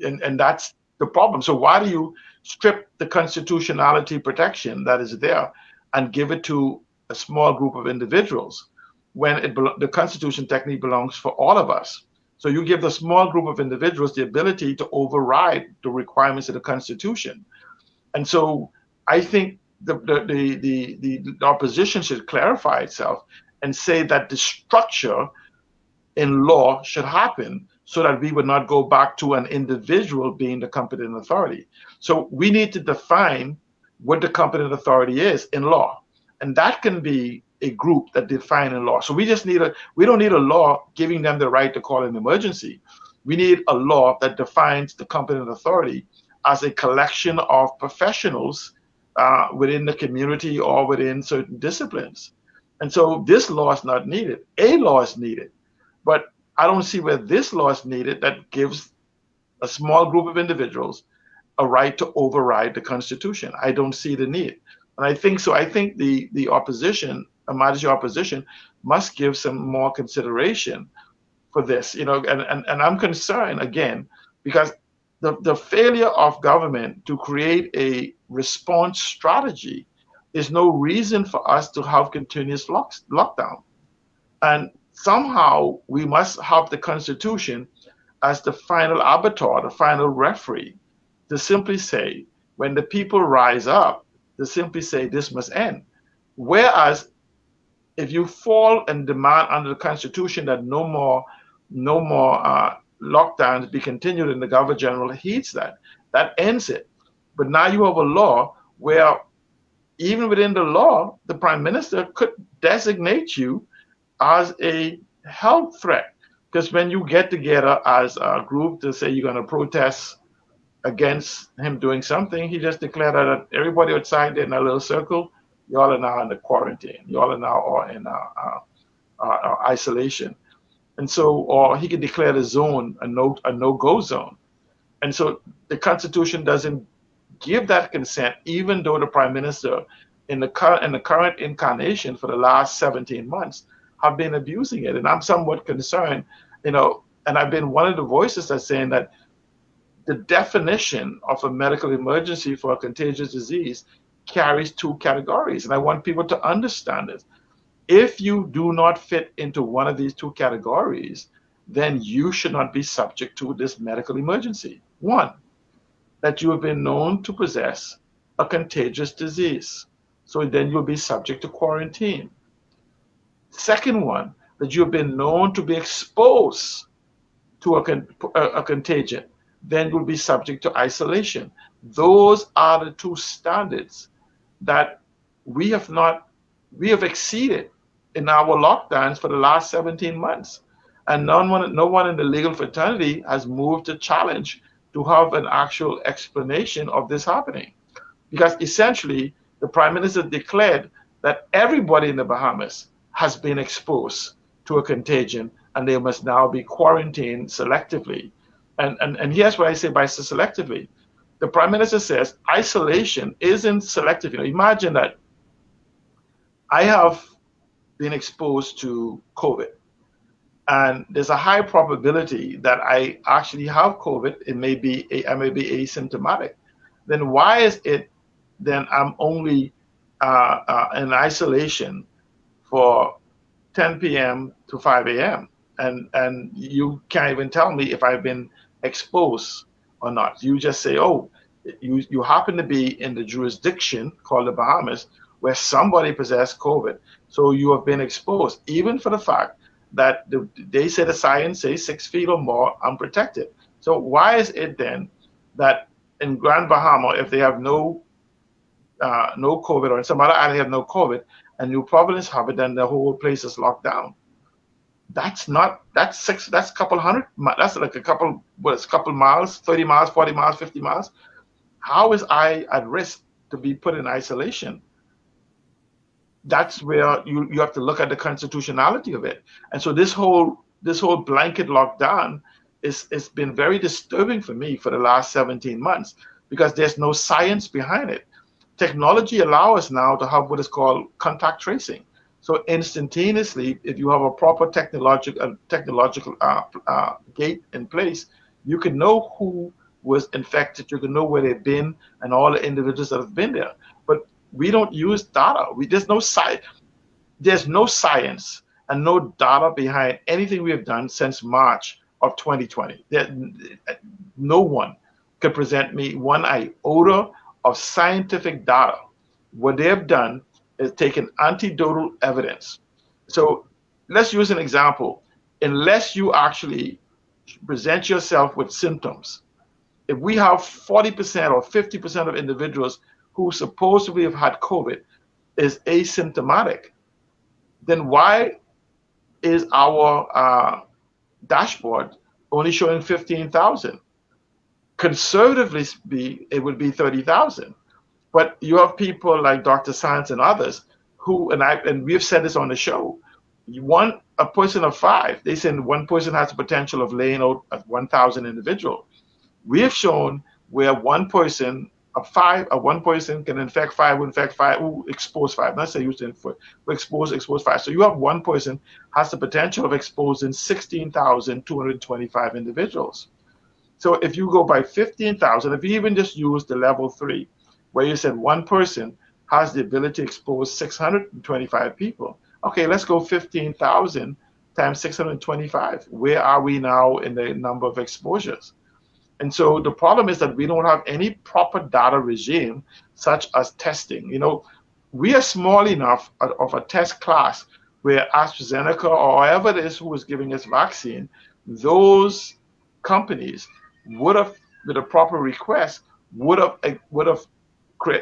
And that's the problem. So why do you strip the constitutionality protection that is there and give it to a small group of individuals when the Constitution technically belongs for all of us? So you give the small group of individuals the ability to override the requirements of the Constitution. And so I think the opposition should clarify itself and say that the structure in law should happen so that we would not go back to an individual being the competent authority. So we need to define what the competent authority is in law. And that can be a group that define in law. So we don't need a law giving them the right to call an emergency. We need a law that defines the competent authority as a collection of professionals within the community or within certain disciplines. And so this law is not needed. A law is needed. But I don't see where this law is needed that gives a small group of individuals a right to override the Constitution. I don't see the need. And I think the opposition, a majority opposition, must give some more consideration for this. And I'm concerned again because the failure of government to create a response strategy is no reason for us to have continuous lockdown. And somehow we must have the Constitution as the final arbiter, the final referee, to simply say, when the people rise up, to simply say this must end. Whereas if you fall and demand under the Constitution that no more lockdowns be continued and the Governor General heeds that ends it. But now you have a law where even within the law, the Prime Minister could designate you as a health threat. Because when you get together as a group to say you're going to protest against him doing something, he just declared that everybody outside there in a little circle, you all are now in the quarantine. You all are now in isolation. And so, or he could declare the zone a no-go zone. And so the Constitution doesn't give that consent, even though the Prime Minister in the current incarnation for the last 17 months have been abusing it. And I'm somewhat concerned, and I've been one of the voices that's saying that the definition of a medical emergency for a contagious disease carries two categories. And I want people to understand this. If you do not fit into one of these two categories, then you should not be subject to this medical emergency. One, that you have been known to possess a contagious disease. So then you'll be subject to quarantine. Second one, that you've been known to be exposed to a contagion. Then you'll be subject to isolation. Those are the two standards that we have exceeded in our lockdowns for the last 17 months. And no one in the legal fraternity has moved to challenge to have an actual explanation of this happening. Because essentially, the Prime Minister declared that everybody in the Bahamas has been exposed to a contagion and they must now be quarantined selectively. And here's what I say by selectively. The Prime Minister says isolation isn't selective. Imagine that I have been exposed to COVID, and there's a high probability that I actually have COVID. I may be asymptomatic. Then why is it then I'm only in isolation for 10 p.m. to 5 a.m. And you can't even tell me if I've been exposed or not. You just say, oh, you happen to be in the jurisdiction called the Bahamas where somebody possessed COVID. So you have been exposed, even for the fact that they say the science says 6 feet or more unprotected. So why is it then that in Grand Bahama, if they have no COVID, or in some other island they have no COVID, and New Providence have it, then the whole place is locked down? That's a couple hundred, that's like a couple miles, 30 miles, 40 miles, 50 miles. How is I at risk to be put in isolation? That's where you have to look at the constitutionality of it. And so this whole blanket lockdown it's been very disturbing for me for the last 17 months because there's no science behind it. Technology allows us now to have what is called contact tracing. So instantaneously, if you have a proper technological gate in place, you can know who was infected, you can know where they've been, and all the individuals that have been there. But we don't use data. There's no science and no data behind anything we have done since March of 2020. No one could present me one iota of scientific data. What they have done is taken anecdotal evidence. So let's use an example. Unless you actually present yourself with symptoms, if we have 40% or 50% of individuals who supposedly have had COVID is asymptomatic, then why is our dashboard only showing 15,000? Conservatively, it would be 30,000. But you have people like Dr. Sands and others who, and we've said this on the show, a person of 5, they said one person has the potential of laying out 1,000 individuals. We have shown where one person can infect 5, expose 5. Not say you expose 5. So you have one person has the potential of exposing 16,225 individuals. So if you go by 15,000, if you even just use the level 3, where you said one person has the ability to expose 625 people. Okay, let's go 15,000 times 625. Where are we now in the number of exposures? And so the problem is that we don't have any proper data regime, such as testing. You know, we are small enough of a test class where AstraZeneca or whoever it is who is giving us vaccine, those companies would have, with a proper request, would have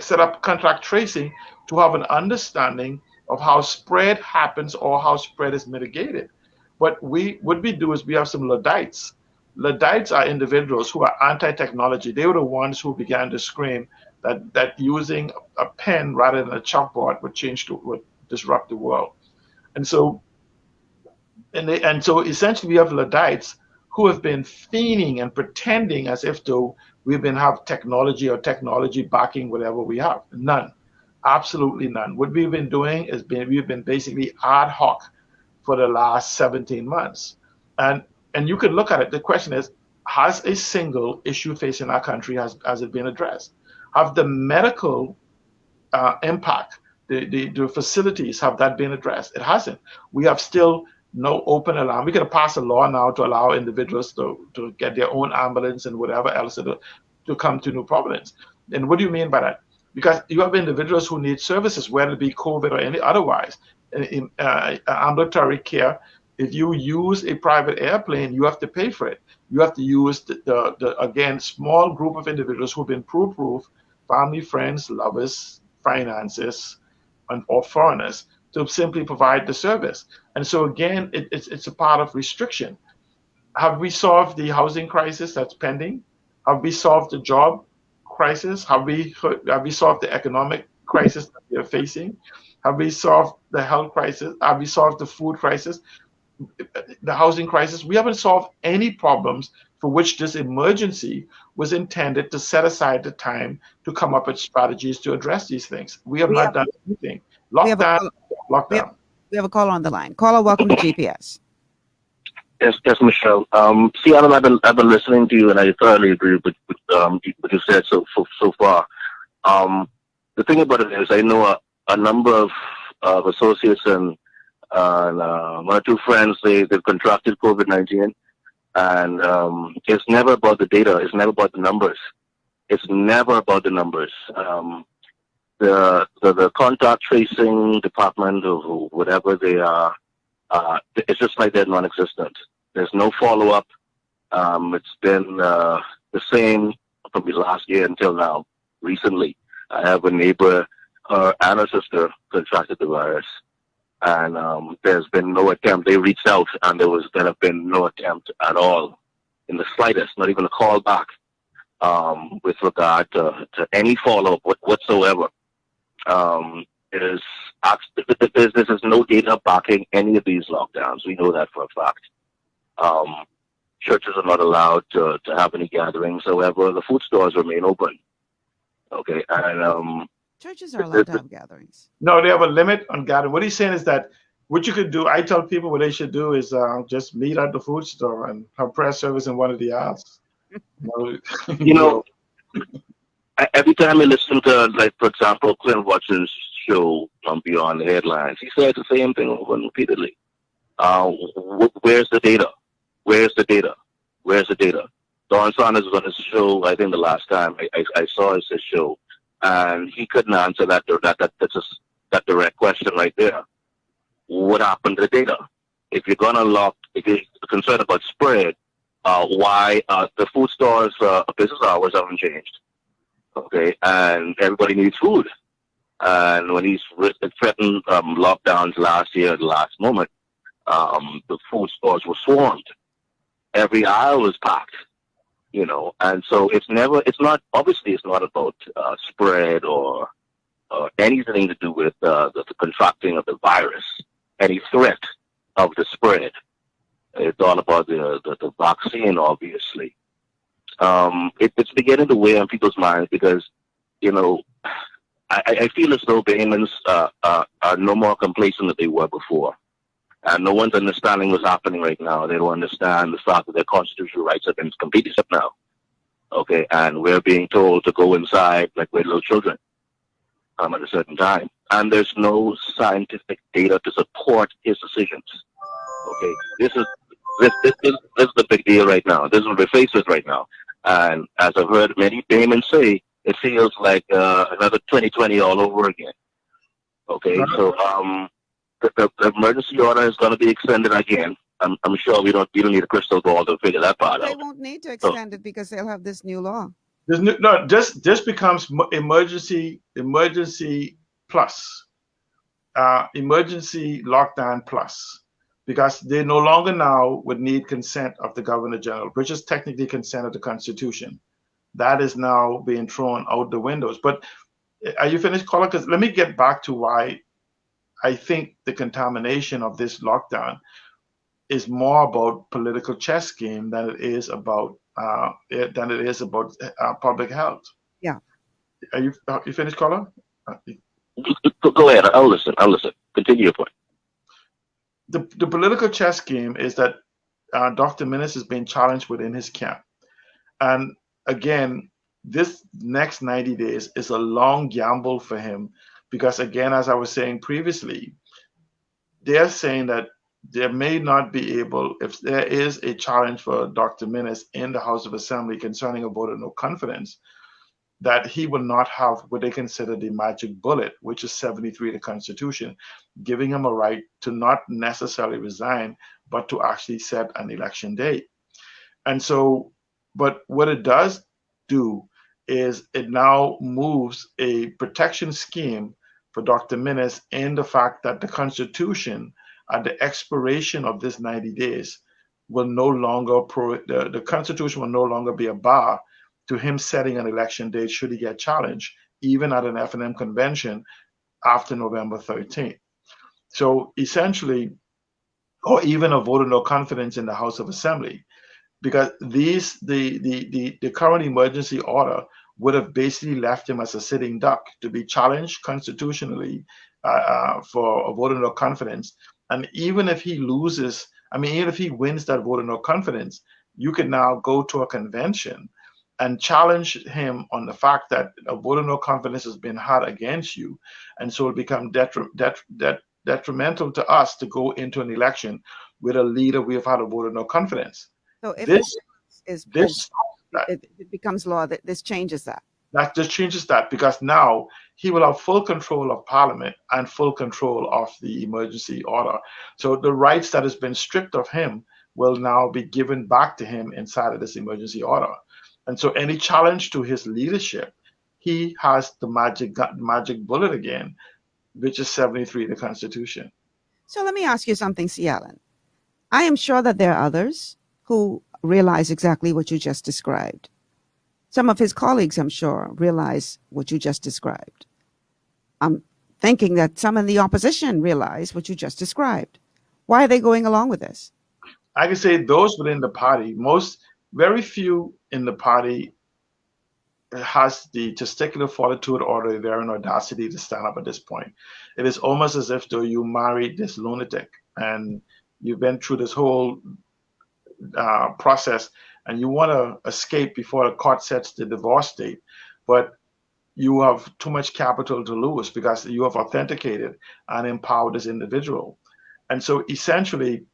set up contact tracing to have an understanding of how spread happens or how spread is mitigated. But what we do is we have some Luddites. Luddites are individuals who are anti-technology. They were the ones who began to scream that using a pen rather than a chalkboard would disrupt the world. And so essentially we have Luddites who have been fiending and pretending as if though we've have technology or technology backing whatever we have. None. Absolutely none. What we've been doing is we've been basically ad hoc for the last 17 months. And you can look at it. The question is, has a single issue facing our country, has it been addressed? Have the medical impact, the facilities, have that been addressed? It hasn't. We have still no open alarm. We could pass a law now to allow individuals to get their own ambulance and whatever else to come to New Providence. And what do you mean by that? Because you have individuals who need services, whether it be COVID or any otherwise. In ambulatory care, if you use a private airplane, you have to pay for it. You have to use the again, small group of individuals who've been proof, family, friends, lovers, finances, or foreigners, to simply provide the service. And so again, it's a part of restriction. Have we solved the housing crisis that's pending? Have we solved the job crisis? Have we solved the economic crisis that we are facing? Have we solved the health crisis? Have we solved the food crisis? The housing crisis? We haven't solved any problems for which this emergency was intended to set aside the time to come up with strategies to address these things. We have not done anything. Lockdown. We have a caller on the line. Caller, welcome to GPS. Yes, Michelle. See, Adam, I've been listening to you, and I thoroughly agree with what you said so far. The thing about it is, I know a number of associates and And my two friends, they've contracted COVID-19. And it's never about the data. It's never about the numbers. It's never about the numbers. The contact tracing department or whatever they are, it's just like they're non-existent. There's no follow-up. It's been the same from last year until now. Recently, I have a neighbor, her and her sister contracted the virus, and there's been no attempt. They reached out, and there have been no attempt at all, in the slightest, not even a call back, with regard to any follow-up whatsoever. There's no data backing any of these lockdowns. We know that for a fact. Churches are not allowed to have any gatherings. However, the food stores remain open. Okay, and churches are allowed to have gatherings. No, they have a limit on gathering. What he's saying is that what you could do, I tell people what they should do is just meet at the food store and have prayer service in one of the aisles. You know, every time I listen to, like, for example, Clint Watson's show on Beyond the Headlines, he says the same thing over and repeatedly. Where's the data? Where's the data? Where's the data? Don Sanders was on his show, I think the last time I saw his show, and he couldn't answer that direct question right there. What happened to the data? If you're if you're concerned about spread, why the food stores' business hours haven't changed? Okay, and everybody needs food. And when he's threatened lockdowns last year at the last moment, the food stores were swarmed. Every aisle was packed, you know. And so it's not about spread or anything to do with the contracting of the virus, any threat of the spread. It's all about the vaccine, obviously. It's beginning to weigh on people's minds because, you know, I feel as though Bahamians are no more complacent than they were before. And no one's understanding what's happening right now. They don't understand the fact that their constitutional rights have been completely stripped now. Okay, and we're being told to go inside like we're little children at a certain time. And there's no scientific data to support his decisions. Okay, this is the big deal right now. This is what we're faced with right now. And as I've heard many Bahamians say, it feels like another 2020 all over again. Okay, so the emergency order is going to be extended again. I'm sure you don't need a crystal ball to figure that part out. They won't need to extend it because they'll have this new law. This becomes emergency plus, emergency lockdown plus, because they no longer now would need consent of the Governor General, which is technically consent of the Constitution. That is now being thrown out the windows. But are you finished, caller? Because let me get back to why I think the contamination of this lockdown is more about political chess game than it is about public health. Yeah. Are you finished, caller? Go ahead. I'll listen. Continue your point. The political chess game is that Dr. Minnis is being challenged within his camp, and again, this next 90 days is a long gamble for him. Because again, as I was saying previously, they're saying that there may not be able, if there is a challenge for Dr. Minnis in the House of Assembly concerning a vote of no confidence, that he will not have what they consider the magic bullet, which is 73 of the Constitution, giving him a right to not necessarily resign, but to actually set an election date. And so, but what it does do is it now moves a protection scheme for Dr. Minnis in the fact that the Constitution, at the expiration of this 90 days, will no longer, the Constitution will no longer be a bar to him setting an election date should he get challenged, even at an F&M convention after November 13th. So essentially, or even a vote of no confidence in the House of Assembly, because the current emergency order would have basically left him as a sitting duck to be challenged constitutionally for a vote of no confidence. And even if he loses, even if he wins that vote of no confidence, you could now go to a convention and challenge him on the fact that a vote of no confidence has been had against you. And so it become detrimental to us to go into an election with a leader we have had a vote of no confidence. So if This is this it becomes law, that this changes that. that just changes that, because now he will have full control of Parliament and full control of the emergency order. So the rights that has been stripped of him will now be given back to him inside of this emergency order. And so any challenge to his leadership, he has the magic bullet again, which is 73 in the Constitution. So let me ask you something, C. Allen. I am sure that there are others who realize exactly what you just described. Some of his colleagues, I'm sure, realize what you just described. I'm thinking that some in the opposition realize what you just described. Why are they going along with this? I can say those within the party, very few in the party has the testicular fortitude or the daring audacity to stand up at this point. It is almost as if though you married this lunatic and you've been through this whole process and you want to escape before the court sets the divorce date, but you have too much capital to lose because you have authenticated and empowered this individual. And so essentially,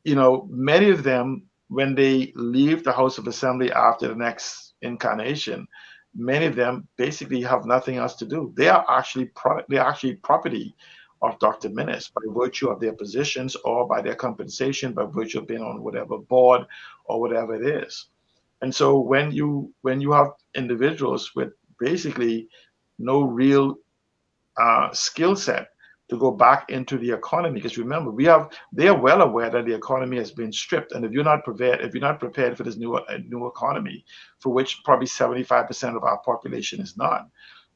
many of them, when they leave the House of Assembly after the next incarnation, many of them basically have nothing else to do. They are actually property of Dr. Minnis by virtue of their positions or by their compensation, by virtue of being on whatever board or whatever it is. And so when you have individuals with basically no real skill set to go back into the economy, because remember, they are well aware that the economy has been stripped, and if you're not prepared for this new economy, for which probably 75% of our population is not,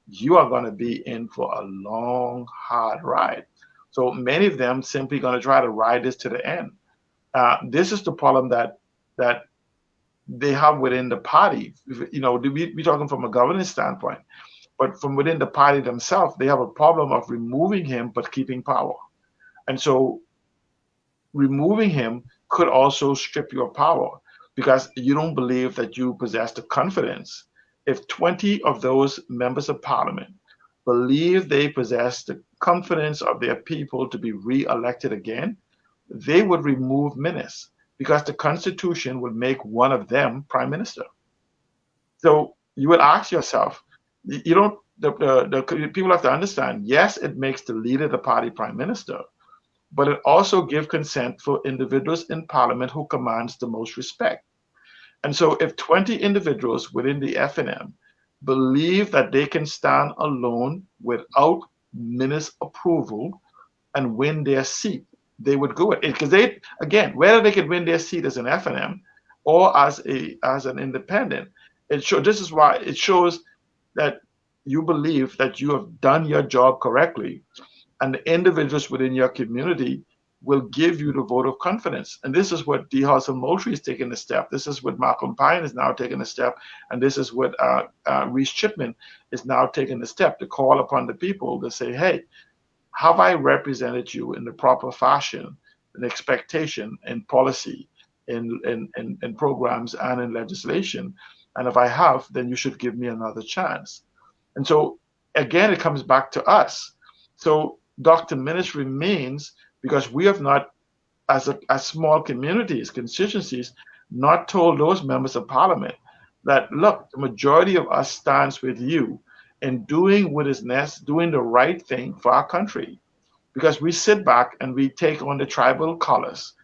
you are going to be in for a long, hard ride. So many of them simply going to try to ride this to the end. This is the problem that they have within the party. We're talking from a governance standpoint. But from within the party themselves, they have a problem of removing him but keeping power. And so removing him could also strip your power because you don't believe that you possess the confidence. If 20 of those members of parliament believe they possess the confidence of their people to be re-elected again, they would remove Minnis because the Constitution would make one of them prime minister. So you would ask yourself, the people have to understand, yes, it makes the leader of the party prime minister, but it also gives consent for individuals in parliament who commands the most respect. And so if 20 individuals within the FNM believe that they can stand alone without Minnis' approval and win their seat, they would go it. Because whether they could win their seat as an FNM or as an independent, this is why it shows that you believe that you have done your job correctly, and the individuals within your community will give you the vote of confidence. And this is what D. Hudson Moultrie is taking a step. This is what Malcolm Pine is now taking a step. And this is what Reese Chipman is now taking a step to call upon the people to say, hey, have I represented you in the proper fashion, in expectation, in policy, in programs, and in legislation? And if I have, then you should give me another chance. And so, again, it comes back to us. So Dr. Minnis remains because we have not, as small communities, constituencies, not told those members of parliament that, look, the majority of us stands with you in doing what is necessary, doing the right thing for our country. Because we sit back and we take on the tribal colors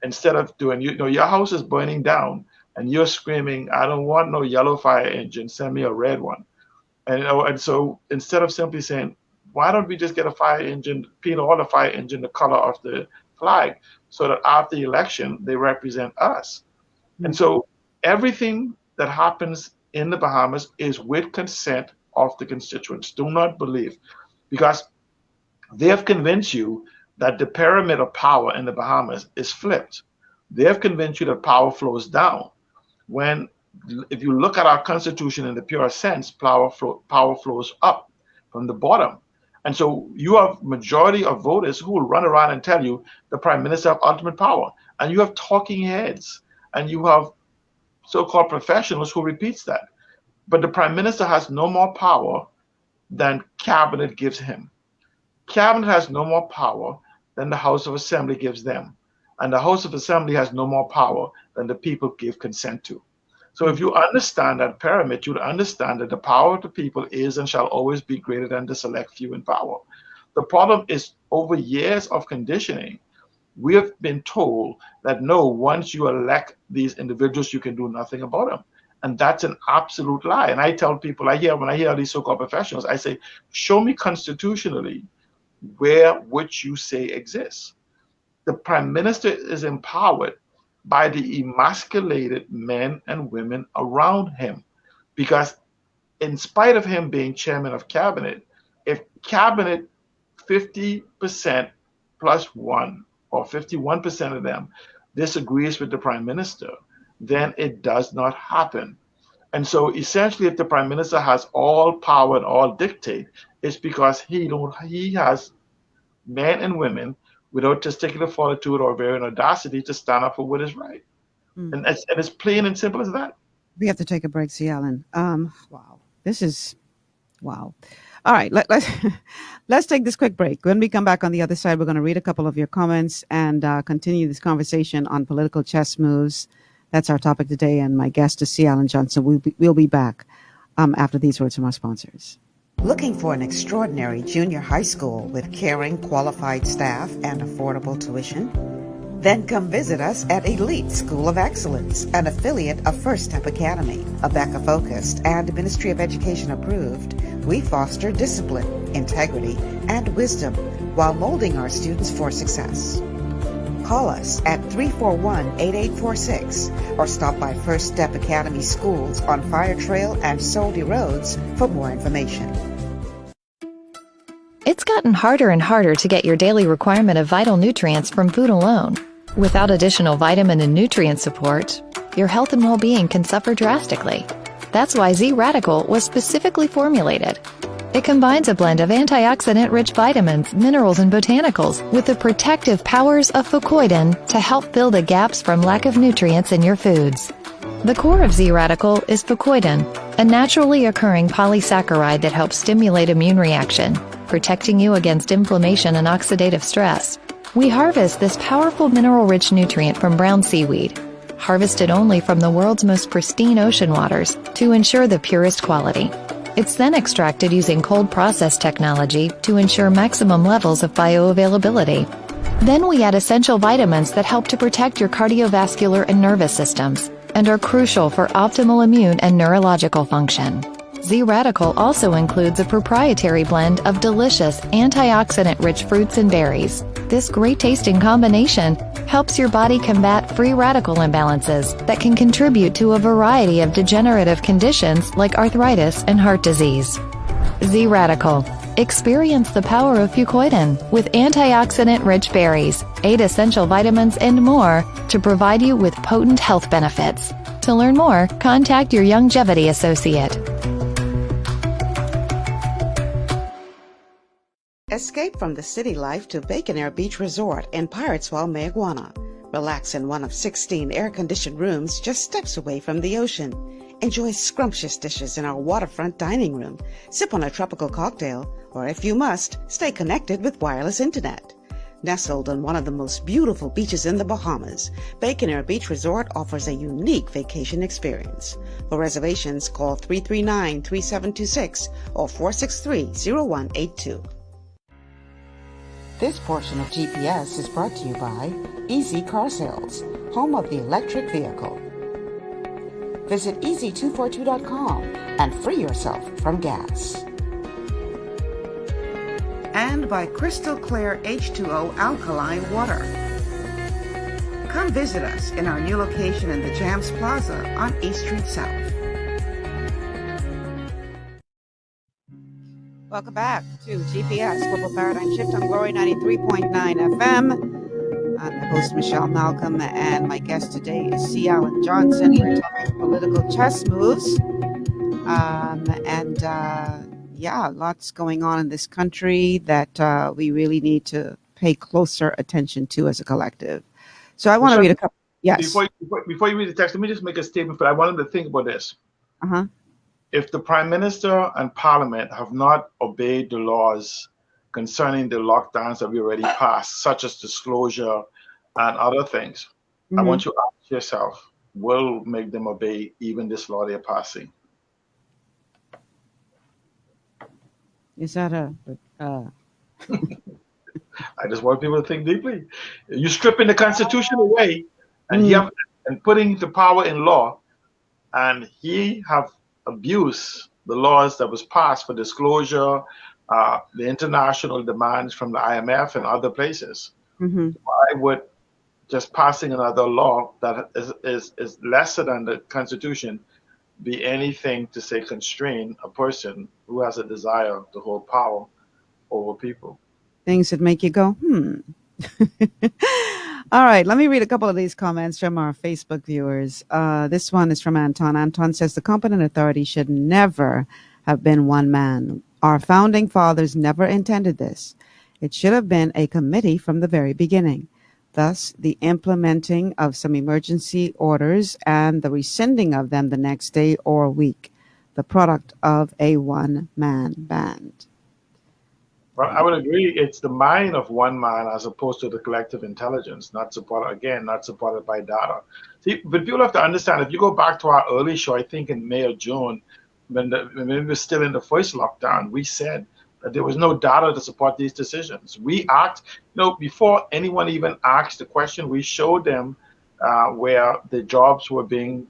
instead of doing, your house is burning down, and you're screaming, I don't want no yellow fire engine, send me a red one. And so instead of simply saying, why don't we just get a fire engine, paint all the fire engine the color of the flag, so that after the election, they represent us. Mm-hmm. And so everything that happens in the Bahamas is with consent of the constituents. Do not believe, because they have convinced you that the pyramid of power in the Bahamas is flipped. They have convinced you that power flows down. When, if you look at our Constitution in the pure sense, power flows up from the bottom. And so you have majority of voters who will run around and tell you the prime minister have ultimate power. And you have talking heads, and you have so-called professionals who repeats that. But the prime minister has no more power than cabinet gives him. Cabinet has no more power than the House of Assembly gives them. And the House of Assembly has no more power than the people give consent to. So if you understand that pyramid, you'd understand that the power of the people is and shall always be greater than the select few in power. The problem is, over years of conditioning, we have been told that no, once you elect these individuals, you can do nothing about them. And that's an absolute lie. And I tell people, when I hear these so-called professionals, I say, show me constitutionally where which you say exists. The prime minister is empowered by the emasculated men and women around him. Because in spite of him being chairman of cabinet, if cabinet 50% plus one, or 51% of them disagrees with the prime minister, then it does not happen. And so essentially, if the prime minister has all power and all dictate, it's because he has men and women without testicular fortitude or varying audacity to stand up for what is right. And it's plain and simple as that. We have to take a break, C. Allen. Wow. This is, wow. All right, let's take this quick break. When we come back on the other side, we're going to read a couple of your comments and continue this conversation on political chess moves. That's our topic today, and my guest is C. Allen Johnson. We'll be back after these words from our sponsors. Looking for an extraordinary junior high school with caring, qualified staff and affordable tuition? Then come visit us at Elite School of Excellence, an affiliate of First Step Academy. ABECA-focused and Ministry of Education approved, we foster discipline, integrity, and wisdom while molding our students for success. Call us at 341-8846 or stop by First Step Academy schools on Fire Trail and Soldy Roads for more information. It's gotten harder and harder to get your daily requirement of vital nutrients from food alone. Without additional vitamin and nutrient support, your health and well-being can suffer drastically. That's why Z-Radical was specifically formulated. It combines a blend of antioxidant-rich vitamins, minerals, and botanicals with the protective powers of fucoidan to help fill the gaps from lack of nutrients in your foods. The core of Z-Radical is fucoidan, a naturally occurring polysaccharide that helps stimulate immune reaction, protecting you against inflammation and oxidative stress. We harvest this powerful mineral-rich nutrient from brown seaweed, harvested only from the world's most pristine ocean waters to ensure the purest quality. It's then extracted using cold process technology to ensure maximum levels of bioavailability. Then we add essential vitamins that help to protect your cardiovascular and nervous systems and are crucial for optimal immune and neurological function. Z-Radical also includes a proprietary blend of delicious antioxidant-rich fruits and berries. This great-tasting combination helps your body combat free radical imbalances that can contribute to a variety of degenerative conditions like arthritis and heart disease. Z-Radical. Experience the power of fucoidan with antioxidant-rich berries, 8 essential vitamins, and more to provide you with potent health benefits. To learn more, contact your Longevity associate. Escape from the city life to Bacon Air Beach Resort in Piratesville, Mayaguana. Relax in one of 16 air-conditioned rooms just steps away from the ocean. Enjoy scrumptious dishes in our waterfront dining room. Sip on a tropical cocktail, or if you must, stay connected with wireless internet. Nestled on one of the most beautiful beaches in the Bahamas, Bacon Air Beach Resort offers a unique vacation experience. For reservations, call 339-3726 or 463-0182. This portion of GPS is brought to you by Easy Car Sales, home of the electric vehicle. Visit easy242.com and free yourself from gas. And by Crystal Clear H2O Alkaline Water. Come visit us in our new location in the Jams Plaza on East Street South. Welcome back to GPS Global Paradigm Shift on Glory 93.9 FM. I'm the host, Michelle Malcolm, and my guest today is C. Allen Johnson. We're talking political chess moves. Yeah, lots going on in this country that we really need to pay closer attention to as a collective. So I want to read a couple. Yes. Before you read the text, let me just make a statement, but I wanted to think about this. Uh-huh. If the Prime Minister and Parliament have not obeyed the laws concerning the lockdowns that we already passed, such as disclosure and other things. I Mhm. want you to ask yourself, will make them obey even this law they're passing? Is that I just want people to think deeply. You're stripping the Constitution away and and putting the power in law, and he have abused the laws that was passed for disclosure, the international demands from the IMF and other places. Mhm. Why would just passing another law that is lesser than the Constitution be anything to say constrain a person who has a desire to hold power over people? Things that make you go, All right, let me read a couple of these comments from our Facebook viewers. This one is from Anton. Anton says the competent authority should never have been one man. Our founding fathers never intended this. It should have been a committee from the very beginning. Thus, the implementing of some emergency orders and the rescinding of them the next day or week, the product of a one-man band. Well, I would agree. It's the mind of one man as opposed to the collective intelligence, not supported by data. See, but people have to understand, if you go back to our early show, I think in May or June, when we were still in the first lockdown, we said that there was no data to support these decisions. We asked, before anyone even asked the question, we showed them where the jobs were being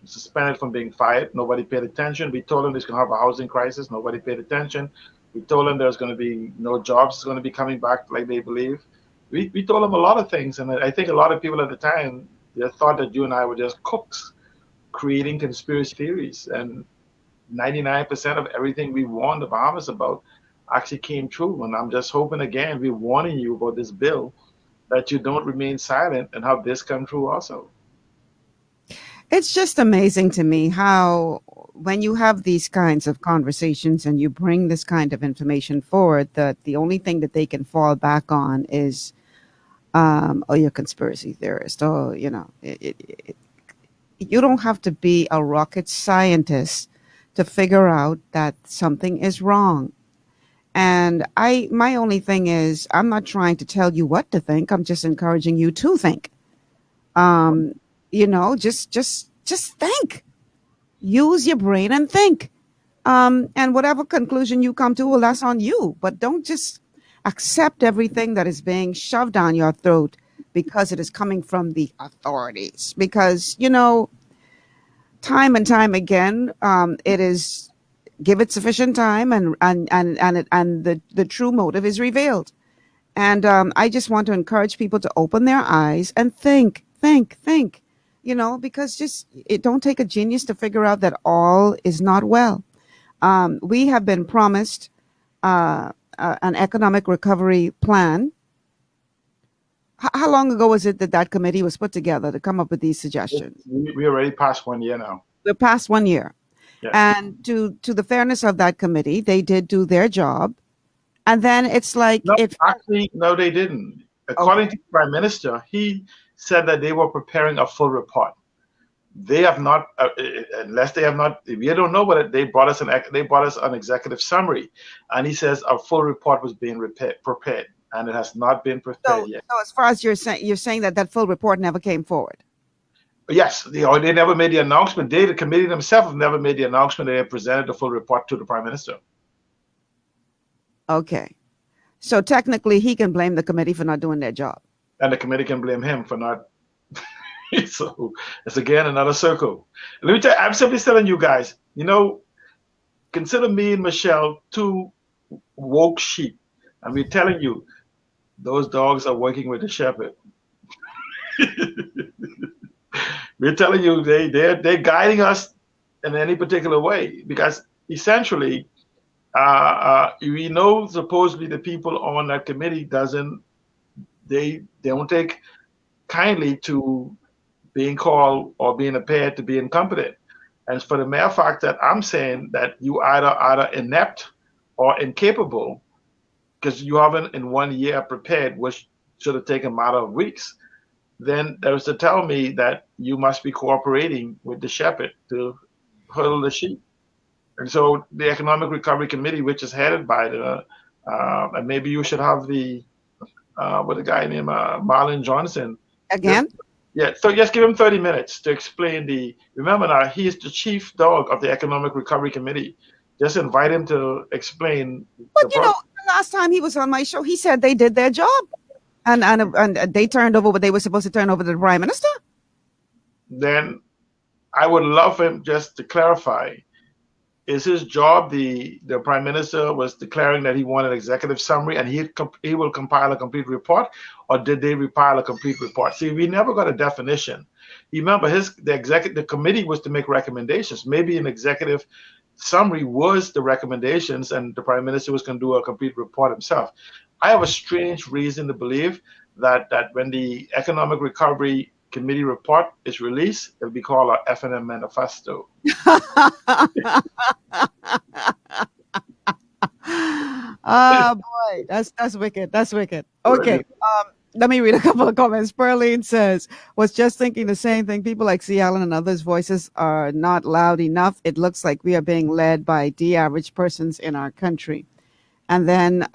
suspended from being fired. Nobody paid attention. We told them there's going to have a housing crisis. Nobody paid attention. We told them there's going to be no jobs going to be coming back like they believe. We told them a lot of things, and I think a lot of people at the time, they thought that you and I were just cooks creating conspiracy theories, and 99% of everything we warned the Bahamas about actually came true. And I'm just hoping, again, we're warning you about this bill, that you don't remain silent and have this come true also. It's just amazing to me how when you have these kinds of conversations and you bring this kind of information forward, that the only thing that they can fall back on is, oh, you're a conspiracy theorist. Oh, you don't have to be a rocket scientist to figure out that something is wrong. And my only thing is, I'm not trying to tell you what to think. I'm just encouraging you to think. Just think. Use your brain and think. And whatever conclusion you come to, well, that's on you. But don't just accept everything that is being shoved down your throat because it is coming from the authorities. Because, time and time again, it is give it sufficient time and the true motive is revealed. And I just want to encourage people to open their eyes and think. Because it don't take a genius to figure out that all is not well. We have been promised an economic recovery plan. How long ago was it that committee was put together to come up with these suggestions? We already passed 1 year now. We're past 1 year. Yes. And to the fairness of that committee, they did do their job. And then it's like... No, they didn't. According to the Prime Minister, he said that they were preparing a full report. They have not, unless they have not. We don't know what they brought us an executive summary, and he says a full report was being prepared, and it has not been prepared yet. So as far as you're saying that full report never came forward. Yes, they never made the announcement. The committee themselves have never made the announcement. They have presented the full report to the Prime Minister. Okay, so technically he can blame the committee for not doing their job. And the committee can blame him for not. So it's again another circle. Let me tell you, I'm simply telling you guys, consider me and Michelle two woke sheep. And we're telling you, those dogs are working with the shepherd. We're telling you they're guiding us in any particular way, because essentially, we know supposedly the people on that committee they don't take kindly to being called or being appeared to be incompetent. And for the mere fact that I'm saying that you either inept or incapable, because you haven't in 1 year prepared, which should have taken a matter of weeks, then there's to tell me that you must be cooperating with the shepherd to hurdle the sheep. And so the Economic Recovery Committee, which is headed by the And maybe you should have what a guy named Marlon Johnson. Again? Yeah, so just give him 30 minutes to explain remember now, he's the chief dog of the Economic Recovery Committee. Just invite him to explain. But the last time he was on my show, he said they did their job. And they turned over what they were supposed to turn over to the Prime Minister. Then I would love him just to clarify, is his job, the Prime Minister was declaring that he wanted an executive summary and he will compile a complete report, or did they compile a complete report? See, we never got a definition. Remember, the committee was to make recommendations. Maybe an executive summary was the recommendations and the Prime Minister was going to do a complete report himself. I have a strange reason to believe that when the Economic Recovery Committee report is released, it'll be called our FNM Manifesto. Oh boy, that's wicked. That's wicked. Okay, let me read a couple of comments. Perline says, was just thinking the same thing. People like C. Allen and others' voices are not loud enough. It looks like we are being led by the average persons in our country. And then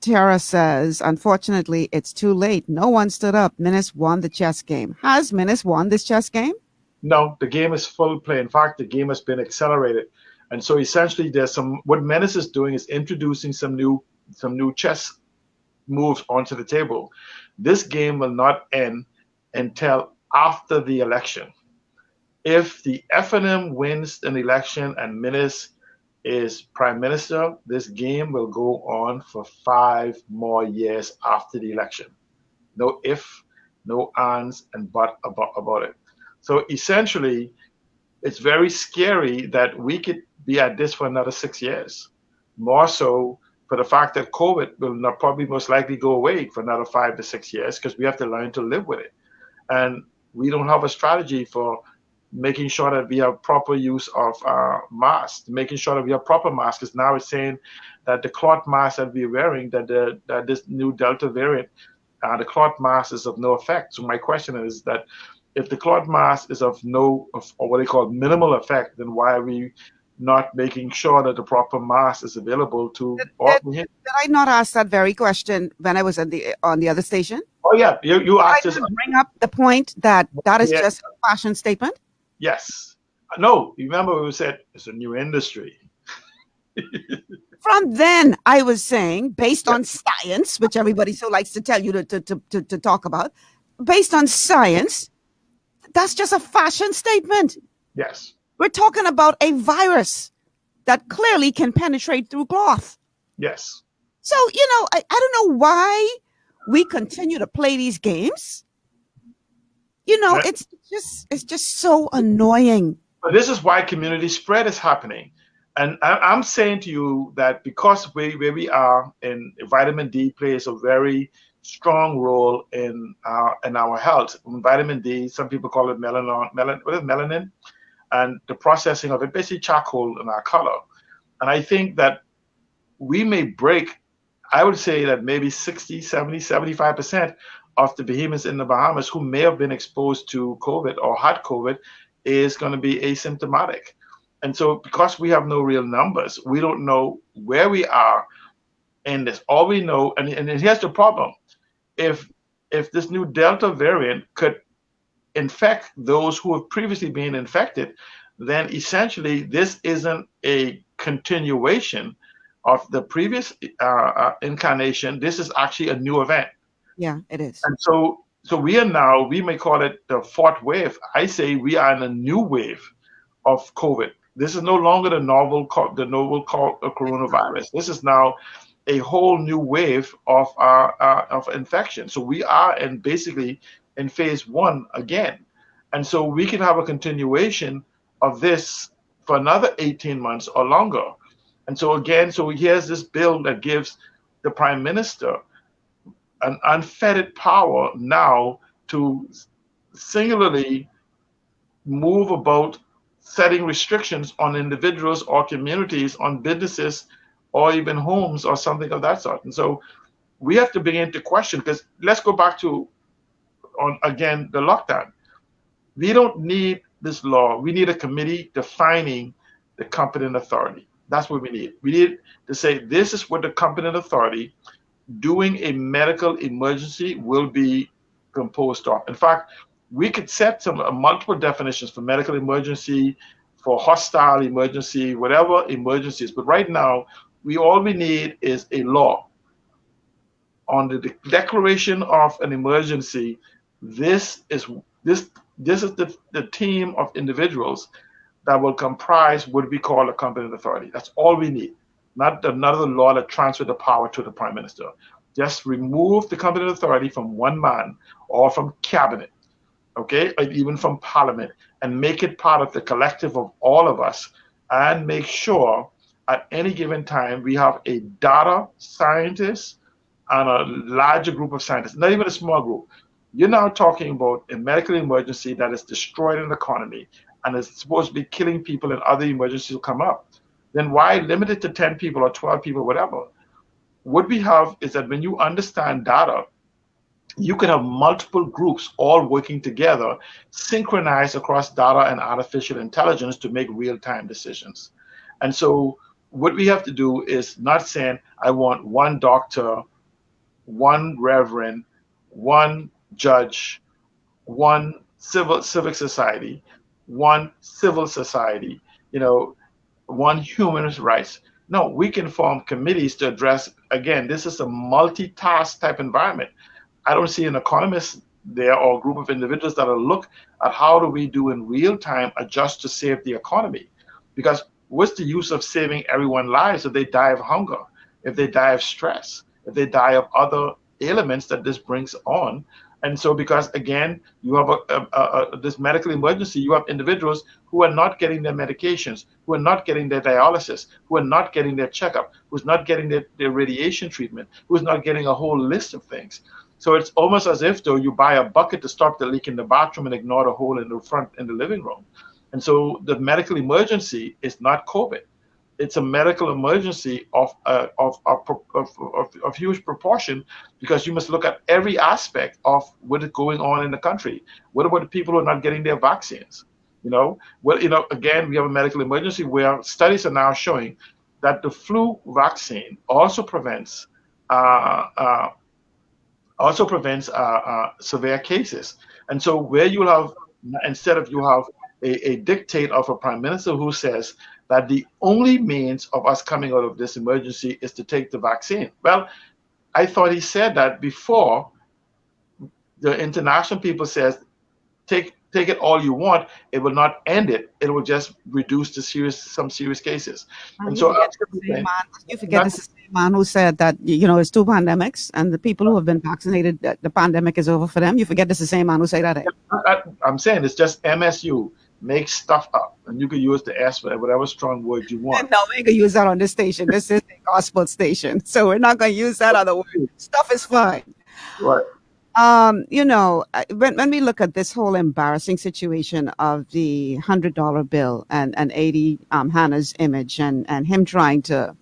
Tara says, unfortunately, it's too late. No one stood up. Menace won the chess game. Has Menace won this chess game? No, the game is full play. In fact, the game has been accelerated. And so essentially what Menace is doing is introducing some new chess moves onto the table. This game will not end until after the election. If the FNM wins an election and Menace is Prime Minister, this game will go on for 5 more years after the election. No if, no ands, and but about it. So essentially, it's very scary that we could be at this for another 6 years. More so for the fact that COVID will not probably most likely go away for another 5 to 6 years, because we have to learn to live with it. And we don't have a strategy for making sure that we have proper use of masks, making sure that we have proper masks. Because now it's saying that the cloth mask that we're wearing, that this new Delta variant, the cloth mask is of no effect. So my question is that if the cloth mask is of what they call minimal effect, then why are we not making sure that the proper mask is available to all? Did I not ask that very question when I was on the other station? Oh yeah, you asked us. Bring up the point that is just a fashion statement. Yes. No, remember we said it's a new industry. From then, I was saying, based on science, which everybody so likes to tell you to talk about, based on science, that's just a fashion statement. Yes. We're talking about a virus that clearly can penetrate through cloth. Yes. So, I don't know why we continue to play these games. It's just so annoying. But this is why community spread is happening. And I'm saying to you that because where we are, in vitamin D plays a very strong role in our health. Vitamin D, some people call it melanin, and the processing of it, basically charcoal in our color. And I think that we may break, I would say that maybe 60, 70, 75% of the Bahamians in the Bahamas who may have been exposed to COVID or had COVID is going to be asymptomatic. And so because we have no real numbers, we don't know where we are in this. All we know, and here's the problem. If this new Delta variant could infect those who have previously been infected, then essentially this isn't a continuation of the previous incarnation. This is actually a new event. Yeah, it is. And so we are now, we may call it the 4th wave. I say we are in a new wave of COVID. This is no longer the novel coronavirus. This is now a whole new wave of infection. So we are basically in phase 1 again. And so we can have a continuation of this for another 18 months or longer. And so again, here's this bill that gives the Prime Minister an unfettered power now to singularly move about setting restrictions on individuals or communities, on businesses, or even homes or something of that sort. And so we have to begin to question, because let's go back to, again, the lockdown. We don't need this law. We need a committee defining the competent authority. That's what we need. We need to say this is what the competent authority doing a medical emergency will be composed of. In fact, we could set some multiple definitions for medical emergency, for hostile emergency, whatever emergencies. But right now, all we need is a law on the declaration of an emergency. This is the team of individuals that will comprise what we call a competent authority. That's all we need. Not another law that transfers the power to the prime minister. Just remove the competent authority from one man or from cabinet, okay, or even from parliament, and make it part of the collective of all of us, and make sure at any given time we have a data scientist and a larger group of scientists, not even a small group. You're now talking about a medical emergency that is destroying an economy and is supposed to be killing people, and other emergencies will come up. Then why limit it to 10 people or 12 people, whatever? What we have is that when you understand data, you can have multiple groups all working together, synchronized across data and artificial intelligence to make real-time decisions. And so what we have to do is not saying, I want one doctor, one reverend, one judge, one civic society, one civil society, one human rights. No, we can form committees to address, again, this is a multitask type environment. I don't see an economist there or a group of individuals that will look at how do we do in real time adjust to save the economy. Because what's the use of saving everyone's lives if they die of hunger, if they die of stress, if they die of other ailments that this brings on? And so, because again, you have this medical emergency, you have individuals who are not getting their medications, who are not getting their dialysis, who are not getting their checkup, who's not getting their radiation treatment, who's not getting a whole list of things. So it's almost as if, though, you buy a bucket to stop the leak in the bathroom and ignore the hole in the front in the living room. And so the medical emergency is not COVID. It's a medical emergency of huge proportion, because you must look at every aspect of what is going on in the country. What about the people who are not getting their vaccines? Again, we have a medical emergency where studies are now showing that the flu vaccine also prevents severe cases. And so where you have, instead of you have a dictate of a prime minister who says that the only means of us coming out of this emergency is to take the vaccine. Well, I thought he said that before. The international people says, take it all you want. It will not end it. It will just reduce some serious cases. And so you forget this is the same man who said that, it's two pandemics, and the people who have been vaccinated, the pandemic is over for them. You forget this is the same man who said that. I'm saying it's just MSU. Make stuff up, and you can use the S for whatever strong word you want. No, we ain't gonna use that on this station. This is a gospel station, so we're not gonna use that other word. Stuff is fine. Right. When we look at this whole embarrassing situation of the $100 bill and 80 Hannah's image and him trying to,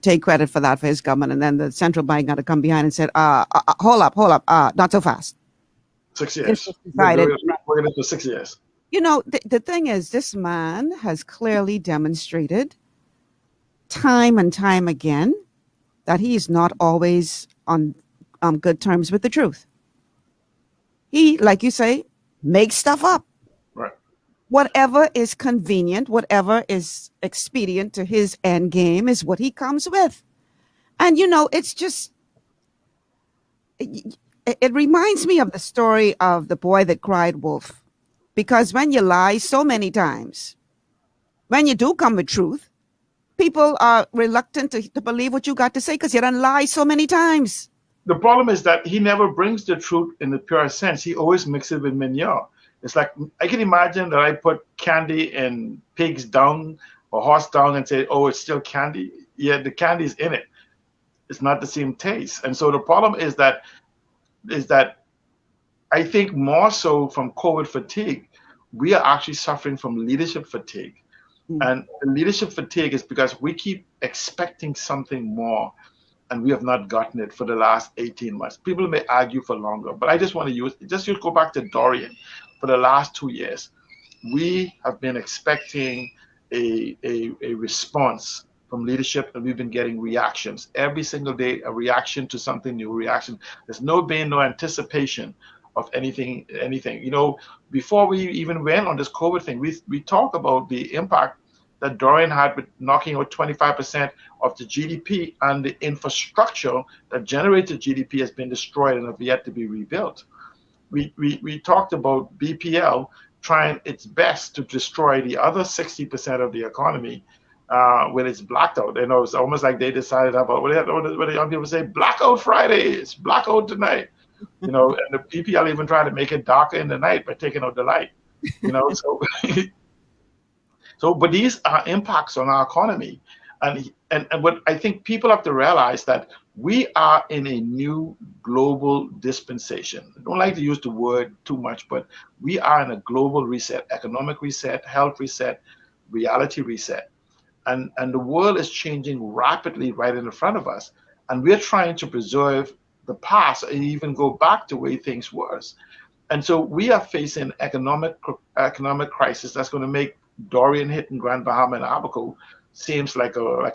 take credit for that for his government, and then the central bank got to come behind and said, hold up, not so fast. 6 years. We're going for 6 years. The thing is, this man has clearly demonstrated time and time again that he is not always on good terms with the truth. He, like you say, makes stuff up. Right. Whatever is convenient, whatever is expedient to his end game is what he comes with. And, it's just... It reminds me of the story of the boy that cried wolf. Because when you lie so many times, when you do come with truth, people are reluctant to believe what you got to say because you done lie so many times. The problem is that he never brings the truth in the pure sense. He always mixes it with manure. It's like, I can imagine that I put candy in pig's dung or horse dung and say, oh, it's still candy. Yeah, the candy is in it. It's not the same taste. And so the problem is that I think more so from COVID fatigue, we are actually suffering from leadership fatigue. And the leadership fatigue is because we keep expecting something more, and we have not gotten it for the last 18 months. People may argue for longer, but I just want to go back to Dorian. For the last 2 years, we have been expecting a response from leadership, and we've been getting reactions every single day, a reaction to something new, reaction. There's no anticipation of anything. You know, before we even went on this COVID thing, we talk about the impact that Dorian had with knocking out 25% of the GDP, and the infrastructure that generated GDP has been destroyed and have yet to be rebuilt. We talked about BPL trying its best to destroy the other 60% of the economy with its blackout. You know, it's almost like they decided about what the young people say, blackout Friday, it's blackout tonight. You know, and the BPL even tried to make it darker in the night by taking out the light. You know, but these are impacts on our economy. And what I think people have to realize that we are in a new global dispensation. I don't like to use the word too much, but we are in a global reset, economic reset, health reset, reality reset. And the world is changing rapidly right in front of us. And we're trying to preserve the past and even go back to the way things were. And so we are facing economic crisis that's going to make Dorian hitting Grand Bahama and Abaco seems like a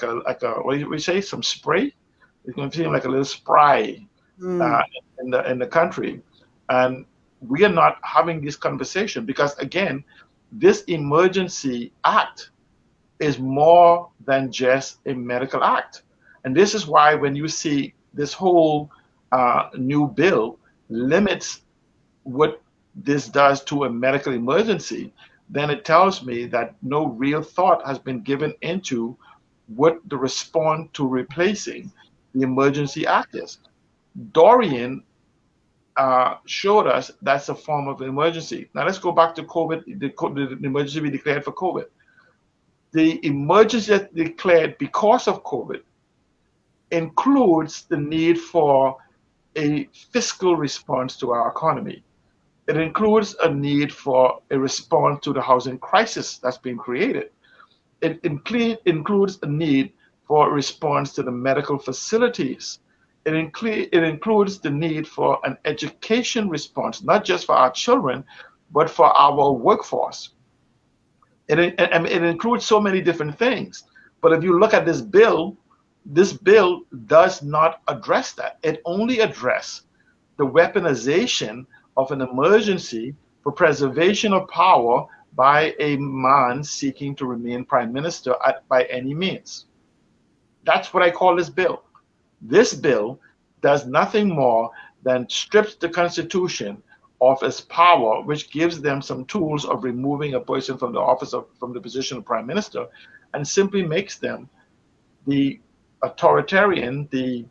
what do we say, some spray? It's going to seem like a little spray in the country. And we are not having this conversation because, again, this emergency act is more than just a medical act. And this is why when you see this whole new bill limits what this does to a medical emergency, then it tells me that no real thought has been given into what the response to replacing the emergency act is. Dorian showed us that's a form of emergency. Now let's go back to COVID, the emergency we declared for COVID. The emergency that declared because of COVID includes the need for a fiscal response to our economy. It includes a need for a response to the housing crisis that's being created. It includes a need for a response to the medical facilities. It includes the need for an education response, not just for our children, but for our workforce. It includes so many different things. But if you look at this bill does not address that. It only addresses the weaponization of an emergency for preservation of power by a man seeking to remain prime minister by any means. That's what I call this bill. This bill does nothing more than strips the Constitution of its power, which gives them some tools of removing a person from the position of prime minister, and simply makes them the authoritarian, the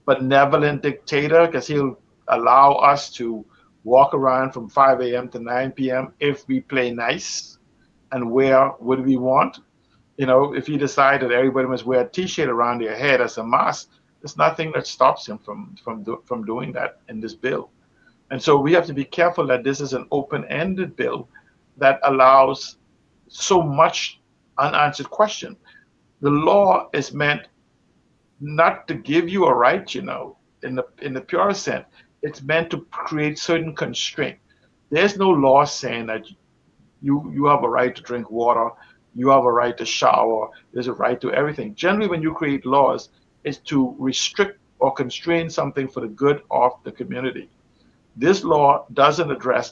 benevolent dictator, because he'll allow us to walk around from 5 a.m. to 9 p.m. if we play nice and wear what we want. You know, if he decided everybody must wear a t-shirt around their head as a mask, there's nothing that stops him from doing that in this bill. And so we have to be careful that this is an open-ended bill that allows so much unanswered question. The law is meant not to give you a right, you know, in the purest sense. It's meant to create certain constraint. There's no law saying that you have a right to drink water, you have a right to shower, there's a right to everything. Generally, when you create laws, it's to restrict or constrain something for the good of the community. This law doesn't address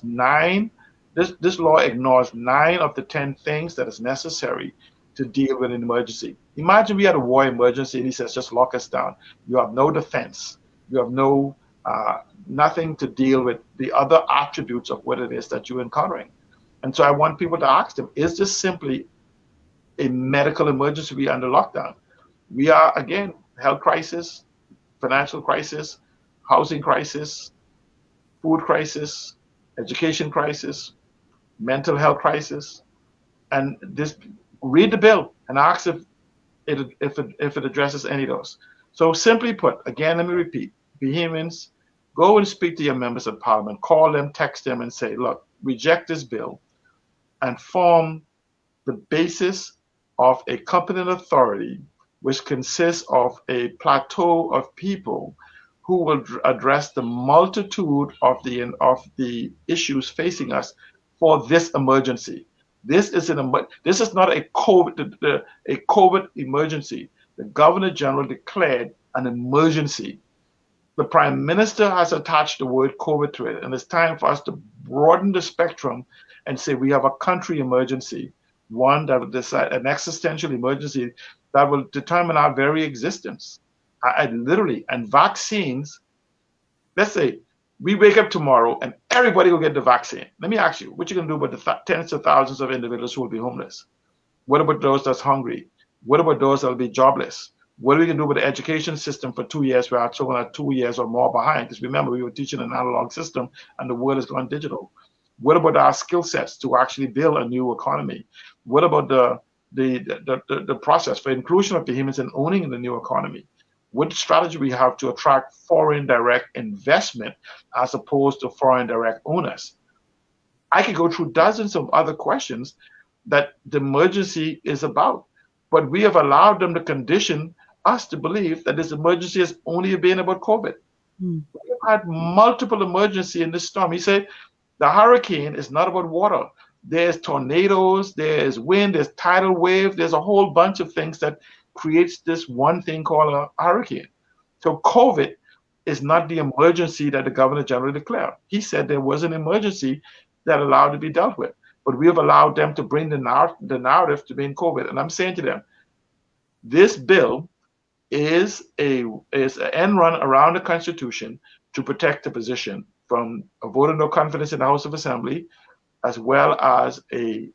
this law ignores 9 of the 10 things that is necessary to deal with an emergency. Imagine we had a war emergency and he says, just lock us down. You have no defense. You have no nothing to deal with the other attributes of what it is that you're encountering. And so I want people to ask them, is this simply a medical emergency we are under lockdown? We are, again, health crisis, financial crisis, housing crisis, food crisis, education crisis, mental health crisis. And this, read the bill and ask if it addresses any of those. So simply put, again, let me repeat, Bahamians, go and speak to your members of parliament, call them, text them, and say, look, reject this bill and form the basis of a competent authority which consists of a plateau of people who will address the multitude of the issues facing us for this emergency. This is this is not a COVID emergency. The Governor General declared an emergency. The Prime Minister has attached the word COVID to it, and it's time for us to broaden the spectrum and say we have a country emergency, one that will decide, an existential emergency that will determine our very existence. And vaccines, let's say we wake up tomorrow and everybody will get the vaccine. Let me ask you, what you going to do about the tens of thousands of individuals who will be homeless? What about those that's hungry? What about those that will be jobless? What are we going to do with the education system for 2 years where our children are 2 years or more behind? Because remember, we were teaching an analog system and the world has gone digital. What about our skill sets to actually build a new economy? What about the process for inclusion of Bahamians and owning the new economy? What strategy we have to attract foreign direct investment as opposed to foreign direct owners? I could go through dozens of other questions that the emergency is about, but we have allowed them to condition us to believe that this emergency has only been about COVID. We've had multiple emergencies in this storm. He said the hurricane is not about water. There's tornadoes, there's wind, there's tidal wave, there's a whole bunch of things that creates this one thing called a hurricane. So COVID is not the emergency that the Governor General declared. He said there was an emergency that allowed to be dealt with, but we have allowed them to bring the narrative to being COVID. And I'm saying to them, this bill is an end run around the Constitution to protect the position from a vote of no confidence in the House of Assembly, as well as to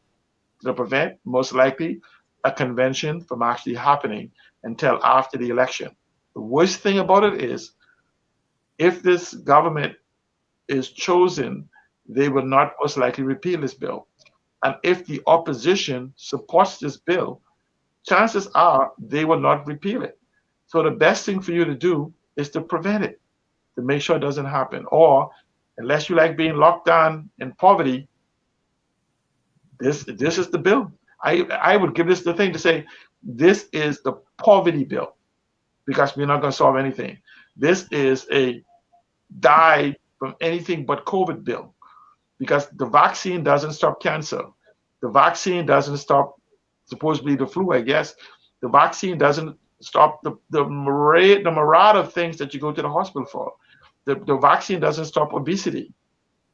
prevent, most likely, a convention from actually happening until after the election. The worst thing about it is, if this government is chosen, they will not most likely repeal this bill. And if the opposition supports this bill, chances are they will not repeal it. So the best thing for you to do is to prevent it, to make sure it doesn't happen. Or, unless you like being locked down in poverty, this is the bill. I would give this the thing to say, this is the poverty bill, because we're not going to solve anything. This is a die from anything but COVID bill, because the vaccine doesn't stop cancer. The vaccine doesn't stop supposedly the flu, I guess. The vaccine doesn't stop the myriad of things that you go to the hospital for. The vaccine doesn't stop obesity,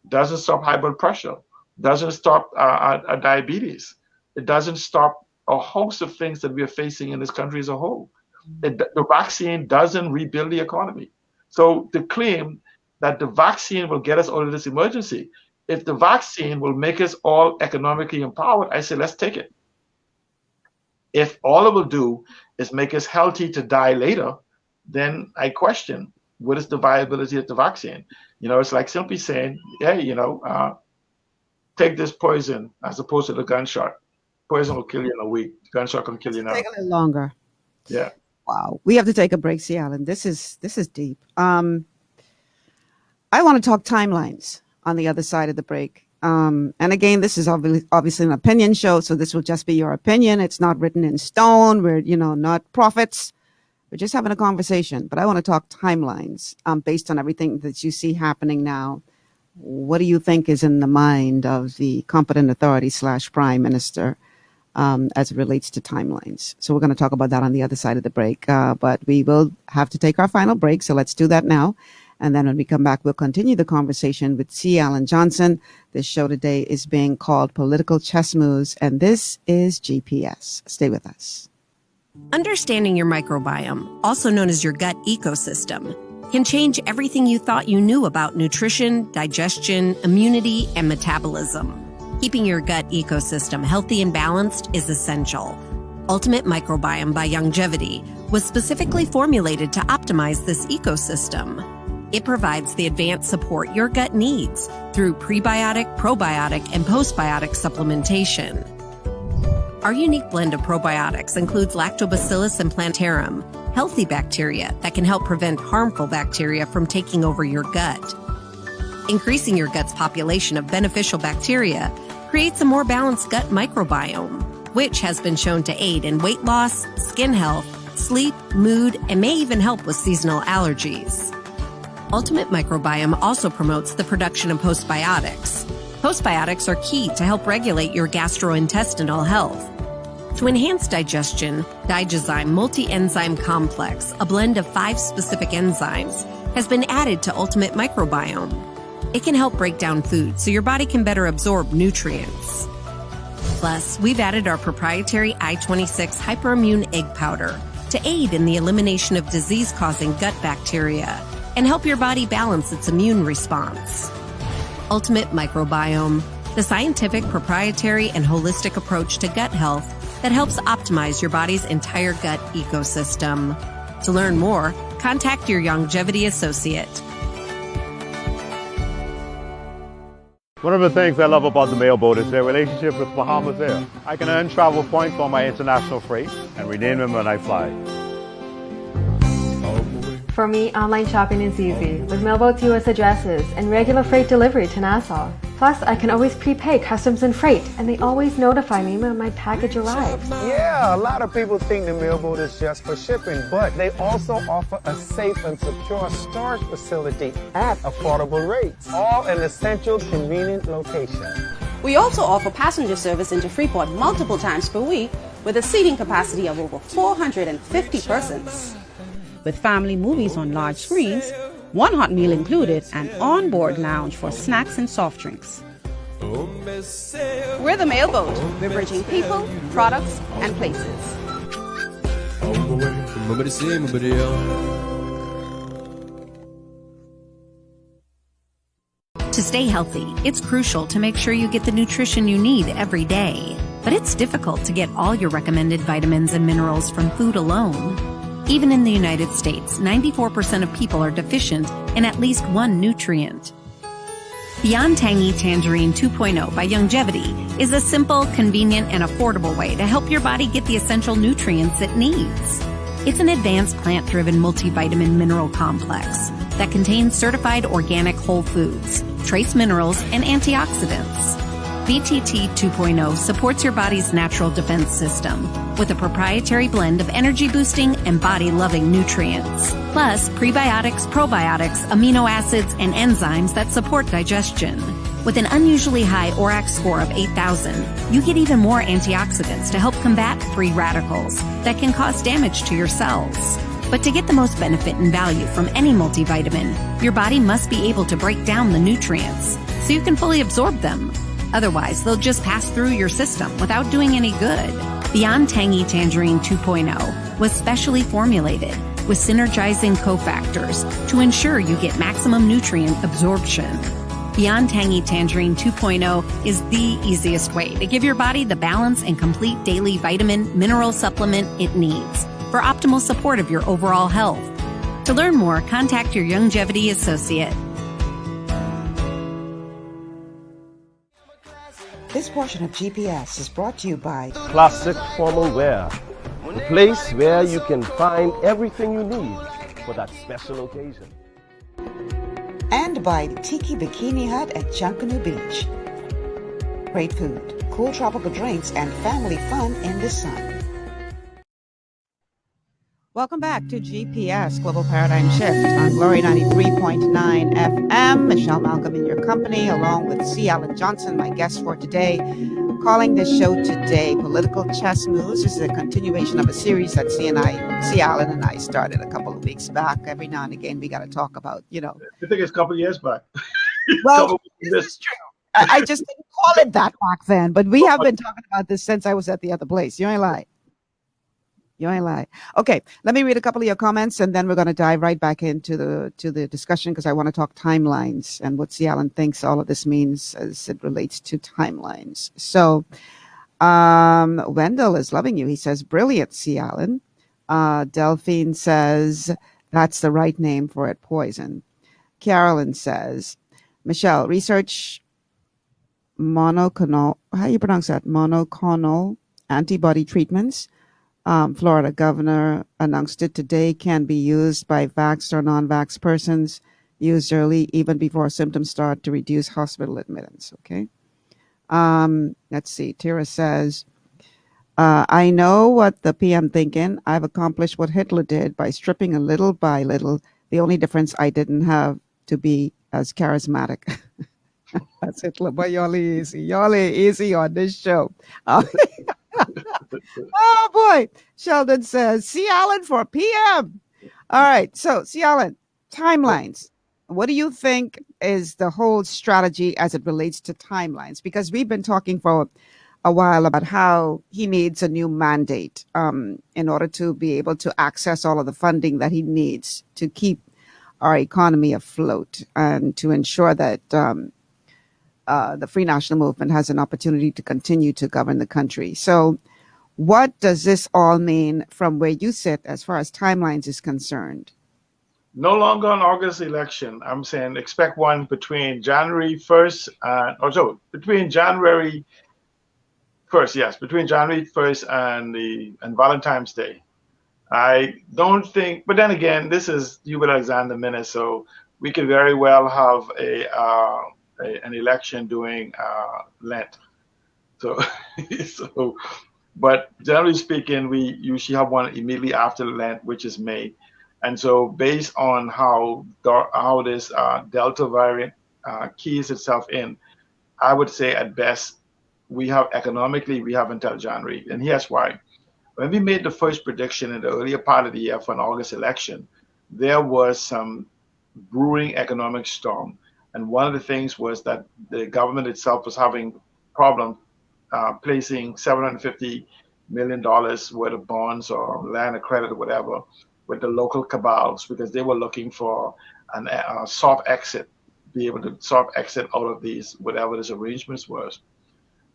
doesn't stop high blood pressure, doesn't stop diabetes. It doesn't stop a host of things that we are facing in this country as a whole. The vaccine doesn't rebuild the economy. So to claim that the vaccine will get us out of this emergency, if the vaccine will make us all economically empowered, I say, let's take it. If all it will do is make us healthy to die later, then I question, what is the viability of the vaccine? It's like simply saying, hey, take this poison as opposed to the gunshot. Poison will kill you in a week. Gunshot can kill you now. Take a little longer. Yeah. Wow. We have to take a break, C. Allen. This is deep. I want to talk timelines on the other side of the break. And again, this is obviously an opinion show, so this will just be your opinion. It's not written in stone. We're, not prophets. We're just having a conversation. But I want to talk timelines based on everything that you see happening now. What do you think is in the mind of the competent authority / prime minister as it relates to timelines? So we're going to talk about that on the other side of the break. But we will have to take our final break. So let's do that now. And then when we come back, we'll continue the conversation with C. Allen Johnson. This show today is being called Political Chess Moves, and this is GPS. Stay with us. Understanding your microbiome, also known as your gut ecosystem, can change everything you thought you knew about nutrition, digestion, immunity, and metabolism. Keeping your gut ecosystem healthy and balanced is essential. Ultimate Microbiome by Youngevity was specifically formulated to optimize this ecosystem. It provides the advanced support your gut needs through prebiotic, probiotic, and postbiotic supplementation. Our unique blend of probiotics includes Lactobacillus and Plantarum, healthy bacteria that can help prevent harmful bacteria from taking over your gut. Increasing your gut's population of beneficial bacteria creates a more balanced gut microbiome, which has been shown to aid in weight loss, skin health, sleep, mood, and may even help with seasonal allergies. Ultimate Microbiome also promotes the production of postbiotics. Postbiotics are key to help regulate your gastrointestinal health. To enhance digestion, Digizyme Multi-Enzyme Complex, a blend of 5 specific enzymes, has been added to Ultimate Microbiome. It can help break down food so your body can better absorb nutrients. Plus, we've added our proprietary I-26 Hyperimmune Egg Powder to aid in the elimination of disease-causing gut bacteria and help your body balance its immune response. Ultimate Microbiome, the scientific, proprietary, and holistic approach to gut health that helps optimize your body's entire gut ecosystem. To learn more, contact your Longevity associate. One of the things I love about the Mailboat is their relationship with Bahamas Air. I can earn travel points on my international freight and redeem them when I fly. For me, online shopping is easy with Mailboat's US addresses and regular freight delivery to Nassau. Plus, I can always prepay customs and freight, and they always notify me when my package arrives. Yeah, a lot of people think the Mailboat is just for shipping, but they also offer a safe and secure storage facility at affordable rates, all in a central, convenient location. We also offer passenger service into Freeport multiple times per week with a seating capacity of over 450 persons. With family movies on large screens, one hot meal included, and on-board lounge for snacks and soft drinks. We're the Mailboat. We're bridging people, products, and places. To stay healthy, it's crucial to make sure you get the nutrition you need every day. But it's difficult to get all your recommended vitamins and minerals from food alone. Even in the United States, 94% of people are deficient in at least one nutrient. Beyond Tangy Tangerine 2.0 by Longevity is a simple, convenient, and affordable way to help your body get the essential nutrients it needs. It's an advanced plant-driven multivitamin mineral complex that contains certified organic whole foods, trace minerals, and antioxidants. BTT 2.0 supports your body's natural defense system with a proprietary blend of energy-boosting and body-loving nutrients, plus prebiotics, probiotics, amino acids, and enzymes that support digestion. With an unusually high ORAC score of 8,000, you get even more antioxidants to help combat free radicals that can cause damage to your cells. But to get the most benefit and value from any multivitamin, your body must be able to break down the nutrients so you can fully absorb them. Otherwise, they'll just pass through your system without doing any good. Beyond Tangy Tangerine 2.0 was specially formulated with synergizing cofactors to ensure you get maximum nutrient absorption. Beyond Tangy Tangerine 2.0 is the easiest way to give your body the balance and complete daily vitamin mineral supplement it needs for optimal support of your overall health. To learn more, contact your Longevity associate. This portion of GPS is brought to you by Classic Formal Wear, the place where you can find everything you need for that special occasion. And by Tiki Bikini Hut at Junkanoo Beach. Great food, cool tropical drinks, and family fun in the sun. Welcome back to GPS Global Paradigm Shift on Glory 93.9 FM. Michelle Malcolm in your company, along with C. Alan Johnson, my guest for today. Calling this show today Political Chess Moves. This is a continuation of a series that C. Alan and I started a couple of weeks back. Every now and again, we got to talk about, I think it's a couple of years back. Well, this is true. I just didn't call it that back then, but we have been talking about this since I was at the other place. You ain't lie. You ain't lie. Okay, let me read a couple of your comments, and then we're going to dive right back into the discussion because I want to talk timelines and what C. Alan thinks all of this means as it relates to timelines. So, Wendell is loving you. He says, "Brilliant, C. Alan." Delphine says, "That's the right name for it, poison." Carolyn says, "Michelle, research monoclonal. How you pronounce that? Monoclonal antibody treatments." Florida governor announced it today, can be used by vaxxed or non-vaxxed persons, used early, even before symptoms start, to reduce hospital admittance. Okay. Let's see. Tira says, "I know what the PM thinking. I've accomplished what Hitler did by stripping a little by little. The only difference, I didn't have to be as charismatic." That's it. Look, but y'all easy. Y'all ain't easy on this show. Oh boy. Sheldon says, see Alan for PM. All right. So, see Alan, timelines. What do you think is the whole strategy as it relates to timelines? Because we've been talking for a while about how he needs a new mandate in order to be able to access all of the funding that he needs to keep our economy afloat and to ensure that the Free National Movement has an opportunity to continue to govern the country. So what does this all mean from where you sit as far as timelines is concerned? No longer an August election. I'm saying expect one between January 1st between January 1st, yes, between January 1st and Valentine's Day. I don't think, but then again, this is Hubert Alexander Minnis, so we could very well have an election during Lent. So, but generally speaking, we usually have one immediately after Lent, which is May. And so based on how this Delta variant keys itself in, I would say at best, we have until January. And here's why. When we made the first prediction in the earlier part of the year for an August election, there was some brewing economic storm. And one of the things was that the government itself was having problems placing $750 million worth of bonds or line of credit or whatever with the local cabals because they were looking for a soft exit, be able to soft exit out of these, whatever these arrangements was.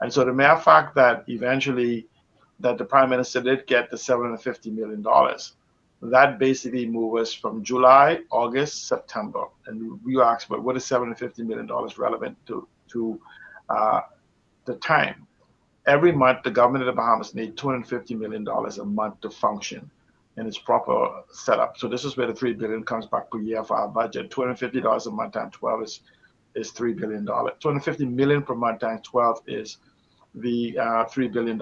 And so the mere fact that eventually that the Prime Minister did get the $750 million, that basically moved us from July, August, September. And we asked, but what is $750 million relevant to the time? Every month, the government of the Bahamas needs $250 million a month to function in its proper setup. So this is where the $3 billion comes back per year for our budget. $250 a month times 12 is $3 billion. $250 million per month times 12 is the $3 billion.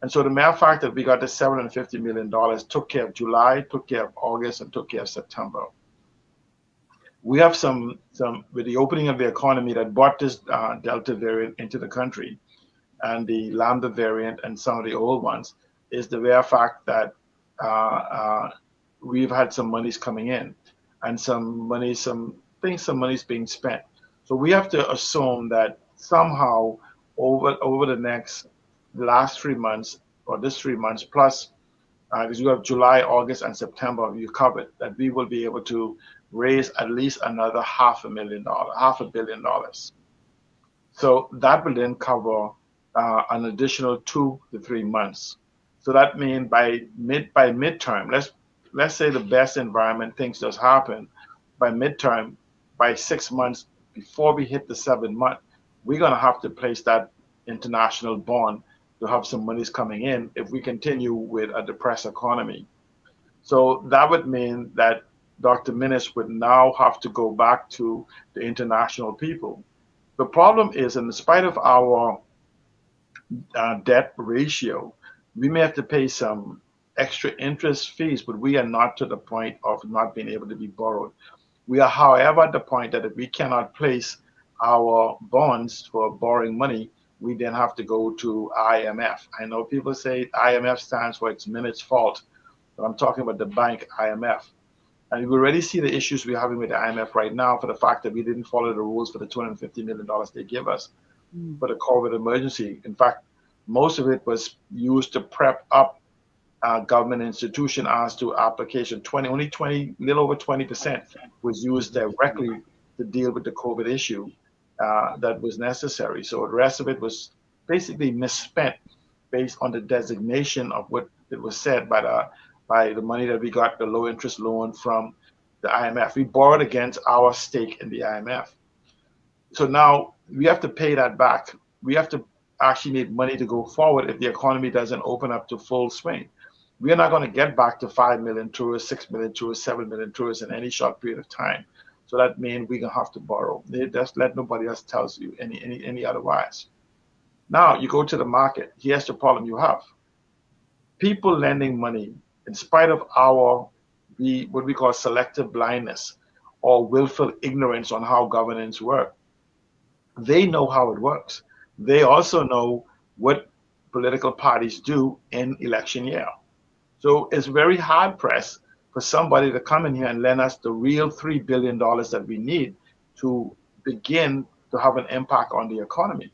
And so the mere fact that we got the $750 million took care of July, took care of August, and took care of September. We have some with the opening of the economy that brought this Delta variant into the country, and the Lambda variant and some of the old ones, is the mere fact that we've had some monies coming in and some money's being spent. So we have to assume that somehow over the last 3 months, or this 3 months plus, because you have July, August, and September you covered, that we will be able to raise at least another $500 million. So that will then cover an additional 2 to 3 months. So that means by midterm, let's say the best environment things does happen, by midterm, by 6 months before we hit the 7 month, we're going to have to place that international bond to have some monies coming in if we continue with a depressed economy. So that would mean that Dr. Minnis would now have to go back to the international people. The problem is, in spite of our debt ratio, we may have to pay some extra interest fees, but we are not to the point of not being able to be borrowed. We are, however, at the point that if we cannot place our bonds for borrowing money, we then have to go to IMF. I know people say IMF stands for it's Minnis' fault, but I'm talking about the bank IMF. And we already see the issues we're having with the IMF right now for the fact that we didn't follow the rules for the $250 million they give us for the COVID emergency. In fact, most of it was used to prep up government institution as to application. Little over 20% was used directly to deal with the COVID issue that was necessary. So the rest of it was basically misspent based on the designation of what it was said by the money that we got, the low interest loan from the IMF. We borrowed against our stake in the IMF. So now we have to pay that back. We have to actually need money to go forward if the economy doesn't open up to full swing. We are not going to get back to 5 million tourists, 6 million tourists, 7 million tourists in any short period of time. So that means we're going to have to borrow. They just let nobody else tells you any otherwise. Now you go to the market. Here's the problem you have. People lending money in spite of our what we call selective blindness or willful ignorance on how governance works. They know how it works. They also know what political parties do in election year. So it's very hard pressed for somebody to come in here and lend us the real $3 billion that we need to begin to have an impact on the economy.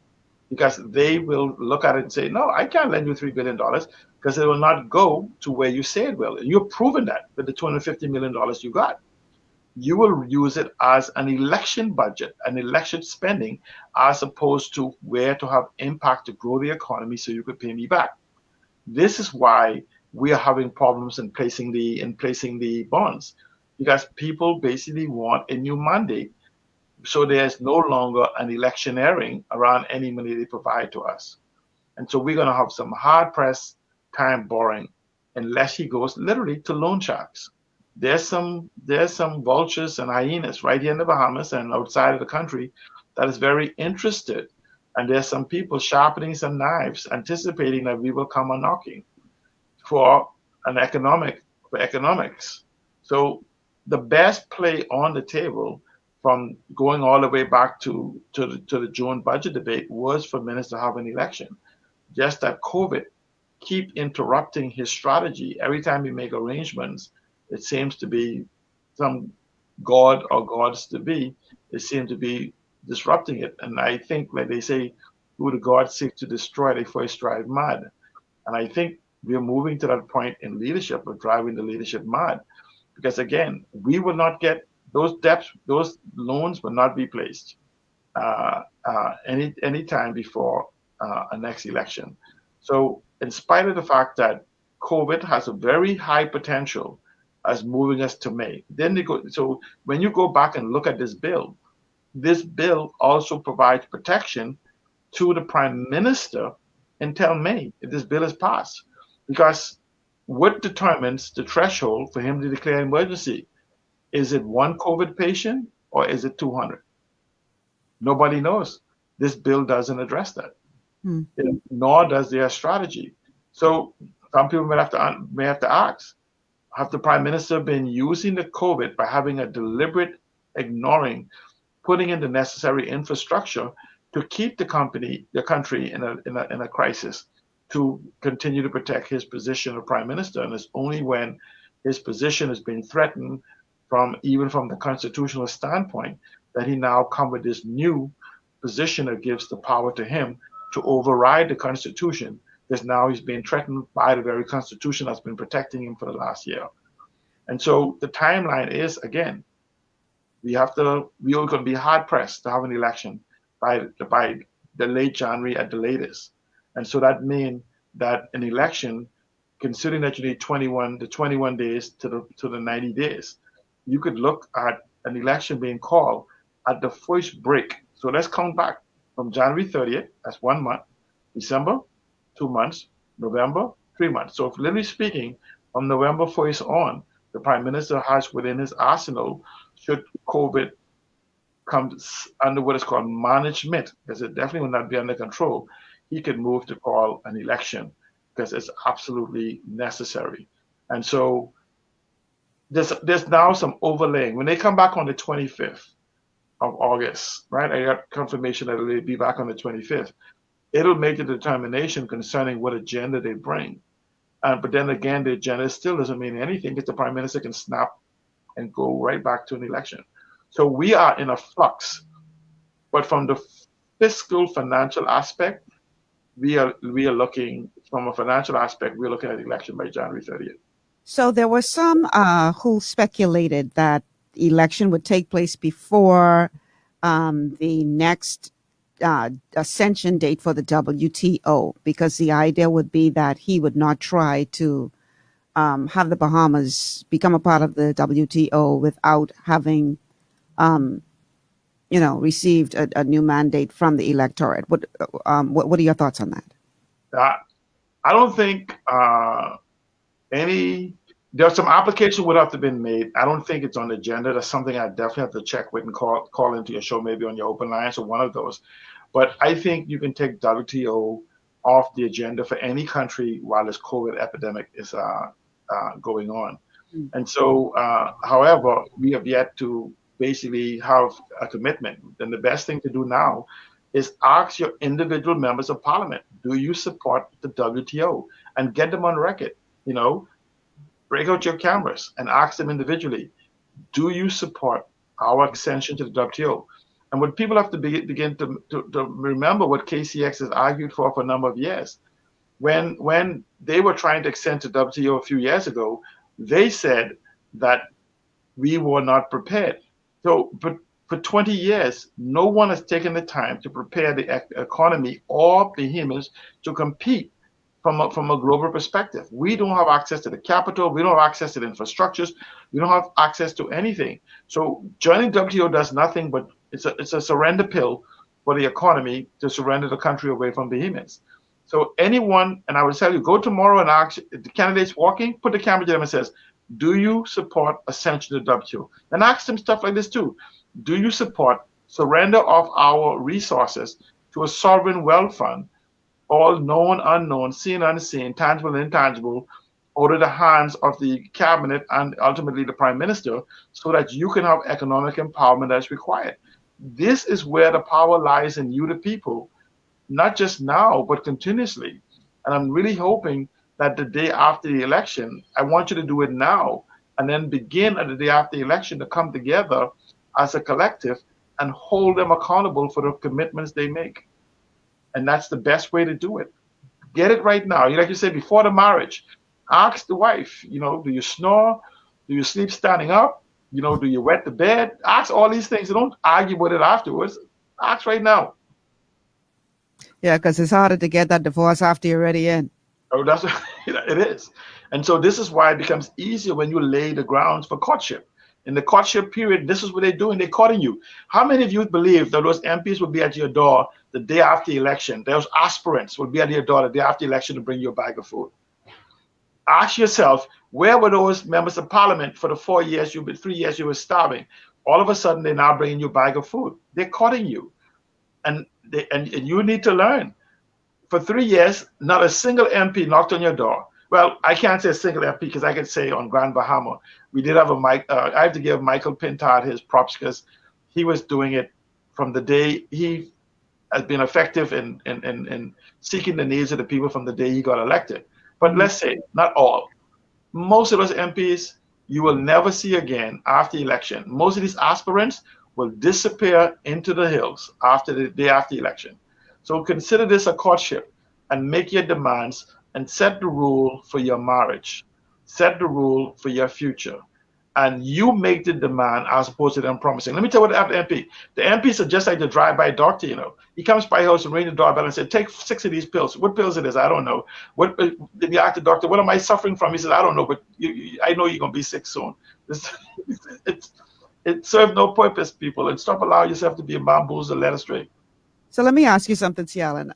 Because they will look at it and say, no, I can't lend you $3 billion because it will not go to where you say it will. And you've proven that with the $250 million you got. You will use it as an election budget, an election spending, as opposed to where to have impact to grow the economy so you could pay me back. This is why we are having problems in placing the bonds, because people basically want a new mandate. So there's no longer an electioneering around any money they provide to us. And so we're going to have some hard-pressed time borrowing unless he goes literally to loan sharks. There's some vultures and hyenas right here in the Bahamas and outside of the country that is very interested. And there's some people sharpening some knives, anticipating that we will come a knocking for economics. So the best play on the table, from going all the way back to the June budget debate, was for minister to have an election. Just that COVID keep interrupting his strategy. Every time we make arrangements, it seems to be some god or gods to be. They seem to be disrupting it. And I think, like they say, who the gods seek to destroy, they first drive mad. And I think we're moving to that point in leadership of driving the leadership mad. Because again, we will not get those debts, those loans will not be placed any time before a next election. So in spite of the fact that COVID has a very high potential as moving us to May, so when you go back and look at this bill also provides protection to the Prime Minister until May, if this bill is passed. Because what determines the threshold for him to declare emergency? Is it one COVID patient or is it 200? Nobody knows. This bill doesn't address that, nor does their strategy. So some people may have to ask, have the Prime Minister been using the COVID by having a deliberate ignoring, putting in the necessary infrastructure to keep the country in a crisis, to continue to protect his position of Prime Minister? And it's only when his position is being threatened even from the constitutional standpoint that he now come with this new position that gives the power to him to override the Constitution, because now he's being threatened by the very Constitution that's been protecting him for the last year. And so the timeline is, again, we are going to be hard pressed to have an election by the late January at the latest. And so that means that an election, considering that you need 21 days to the 90 days, you could look at an election being called at the first break. So let's count back from January 30th, that's 1 month, December, 2 months, November, 3 months. So if literally speaking, from November 1st on, the Prime Minister has within his arsenal, should COVID come under what is called management, because it definitely will not be under control, he can move to call an election because it's absolutely necessary. And so there's now some overlaying. When they come back on the 25th of August, right? I got confirmation that it'll be back on the 25th. It'll make the determination concerning what agenda they bring. But then again, the agenda still doesn't mean anything because the Prime Minister can snap and go right back to an election. So we are in a flux. But from the fiscal financial aspect, we are looking, from a financial aspect, we're looking at the election by January 30th. So there were some who speculated that the election would take place before the next ascension date for the WTO, because the idea would be that he would not try to have the Bahamas become a part of the WTO without having, received a new mandate from the electorate. What are your thoughts on that? I don't think there's some application would have to be made. I don't think it's on the agenda. That's something I definitely have to check with and call into your show, maybe on your open lines or one of those. But I think you can take WTO off the agenda for any country while this COVID epidemic is going on. And so, however, we have yet to basically have a commitment. Then the best thing to do now is ask your individual members of parliament, do you support the WTO? And get them on record, break out your cameras and ask them individually, do you support our extension to the WTO? And what people have to begin to remember what KCX has argued for a number of years. When they were trying to extend to WTO a few years ago, they said that we were not prepared. So, but for 20 years, no one has taken the time to prepare the economy or the humans to compete from a global perspective. We don't have access to the capital. We don't have access to the infrastructures. We don't have access to anything. So joining WTO does nothing but it's a surrender pill for the economy to surrender the country away from behemoths. So anyone, and I would tell you, go tomorrow and ask the candidates walking, put the camera to them and says, do you support ascension to WTO? And ask them stuff like this too. Do you support surrender of our resources to a sovereign wealth fund, all known, unknown, seen, unseen, tangible, intangible, out of the hands of the cabinet and ultimately the prime minister, so that you can have economic empowerment as required? This is where the power lies in you, the people, not just now, but continuously. And I'm really hoping that the day after the election, I want you to do it now, and then begin at the day after the election to come together as a collective and hold them accountable for the commitments they make. And that's the best way to do it. Get it right now. Like you said, before the marriage, ask the wife, do you snore? Do you sleep standing up? Do you wet the bed? Ask all these things. Don't argue with it afterwards. Ask right now. Yeah, because it's harder to get that divorce after you're already in. Oh, that's it is. And so this is why it becomes easier when you lay the grounds for courtship. In the courtship period, this is what they're doing. They're courting you. How many of you believe that those MPs will be at your door the day after the election? Those aspirants will be at your door the day after the election to bring you a bag of food. Ask yourself, where were those members of parliament for the 3 years you were starving? All of a sudden, they're now bringing you a bag of food. They're courting you. And you need to learn. For 3 years, not a single MP knocked on your door. Well, I can't say a single MP because I could say on Grand Bahama, we did have I have to give Michael Pintard his props because he was doing it from the day he has been effective in seeking the needs of the people from the day he got elected. But let's say not all. Most of those MPs you will never see again after the election. Most of these aspirants will disappear into the hills after the day after the election. So consider this a courtship and make your demands and set the rule for your marriage. Set the rule for your future. And you make the demand as opposed to them promising. Let me tell you what happened to the MP. The MPs are just like the drive-by doctor, He comes by your house and ring the doorbell and said, take 6 of these pills. What pills it is? I don't know. Did you ask the doctor, what am I suffering from? He says, I don't know, but I know you're going to be sick soon. It serves no purpose, people. And stop allowing yourself to be bamboozled and led astray. So let me ask you something, Cialan.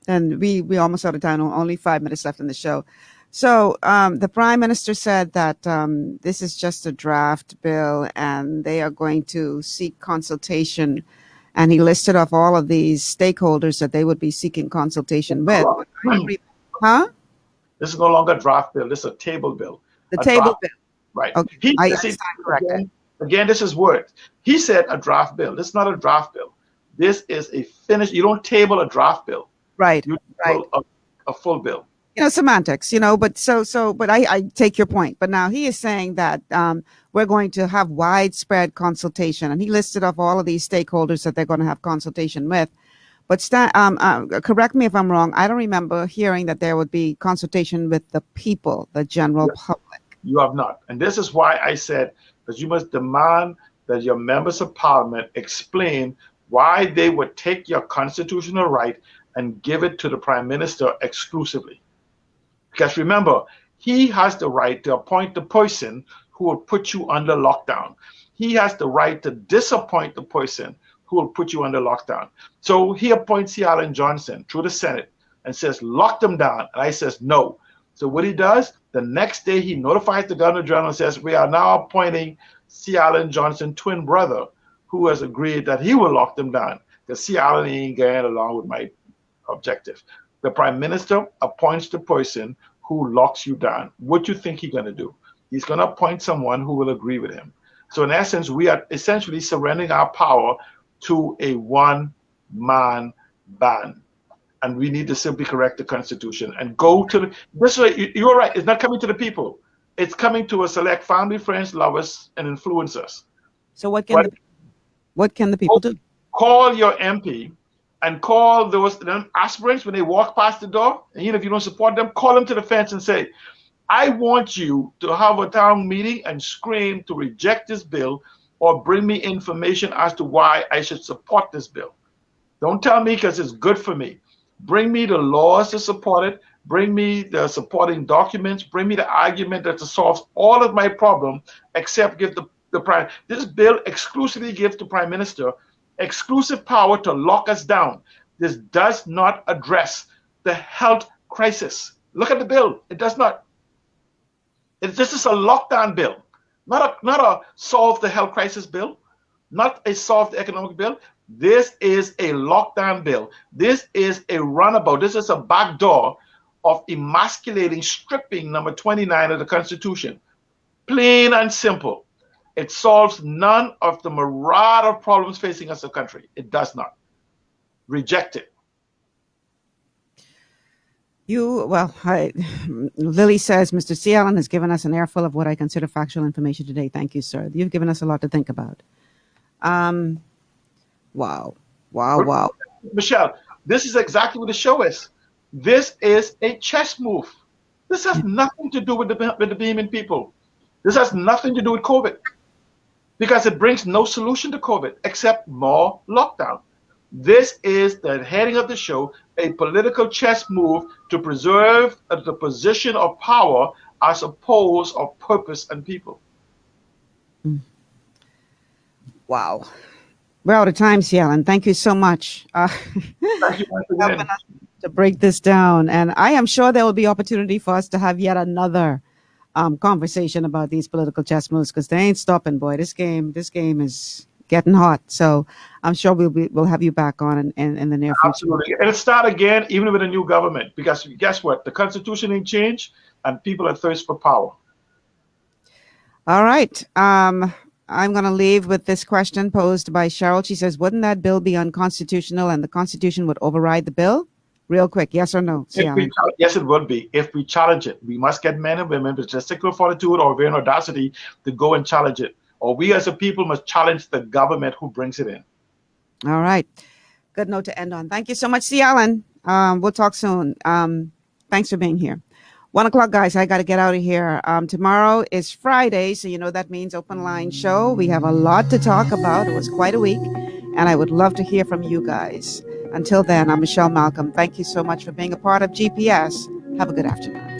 And we almost out of time, only 5 minutes left in the show. So the prime minister said that this is just a draft bill and they are going to seek consultation. And he listed off all of these stakeholders that they would be seeking consultation with. Huh? This is no longer a draft bill. This is a table bill. The table bill. Right. Okay. I stand corrected. Again, this is words. He said a draft bill. This is not a draft bill. This is a finished. You don't table a draft bill. Right. You table a full bill. Semantics, but I take your point. But now he is saying that we're going to have widespread consultation, and he listed off all of these stakeholders that they're going to have consultation with. But correct me if I'm wrong. I don't remember hearing that there would be consultation with the people, the general public. You have not. And this is why I said that you must demand that your members of parliament explain why they would take your constitutional right and give it to the prime minister exclusively. Because remember, he has the right to appoint the person who will put you under lockdown. He has the right to disappoint the person who will put you under lockdown. So he appoints Cialan Johnson through the Senate and says, lock them down. And I says, no. So what he does, the next day he notifies the Governor General and says, we are now appointing Cialan Johnson, twin brother, who has agreed that he will lock them down. Because Cialan ain't going along with my objective. The prime minister appoints the person who locks you down. What do you think he's going to do? He's going to appoint someone who will agree with him. So in essence, we are essentially surrendering our power to a one man ban. And we need to simply correct the Constitution and go to the, this way. You're right. It's not coming to the people. It's coming to a select family, friends, lovers, and influencers. So what can the people do? Call your MP and call those aspirants when they walk past the door. And even if you don't support them, call them to the fence and say, I want you to have a town meeting and scream to reject this bill or bring me information as to why I should support this bill. Don't tell me because it's good for me. Bring me the laws to support it. Bring me the supporting documents. Bring me the argument that solves all of my problem, except give the prime. This bill exclusively gives the prime minister exclusive power to lock us down. This does not address the health crisis. Look at the bill. It does not. This is a lockdown bill, not a solve the health crisis bill, not a solve the economic bill. This is a lockdown bill. This is a runabout. This is a backdoor of emasculating, stripping number 29 of the Constitution. Plain and simple. It solves none of the myriad of problems facing us as a country. It does not. Reject it. Lily says, Mr. C. Allen has given us an airful of what I consider factual information today. Thank you, sir. You've given us a lot to think about. Wow. Michelle, this is exactly what the show is. This is a chess move. This has nothing to do with the Bahamian people. This has nothing to do with COVID, because it brings no solution to COVID except more lockdown. This is the heading of the show, a political chess move to preserve the position of power as opposed of purpose and people. Wow. We're out of time, C. Allen. Thank you so much. Thank you once again. To break this down. And I am sure there will be opportunity for us to have yet another conversation about these political chess moves, because they ain't stopping, boy. This game is getting hot. So I'm sure we'll have you back on in the near future. Absolutely. It'll start again, even with a new government, because guess what? The Constitution ain't changed and people are thirsty for power. All right. I'm going to leave with this question posed by Cheryl. She says, wouldn't that bill be unconstitutional and the Constitution would override the bill? Real quick, yes or no? Yes, it would be. If we challenge it, we must get men and women with testicular fortitude or vain audacity to go and challenge it. Or we as a people must challenge the government who brings it in. All right. Good note to end on. Thank you so much, C. Allen. We'll talk soon. Thanks for being here. 1 o'clock, guys. I got to get out of here. Tomorrow is Friday, so you know that means open line show. We have a lot to talk about. It was quite a week, and I would love to hear from you guys. Until then, I'm Michelle Malcolm. Thank you so much for being a part of GPS. Have a good afternoon.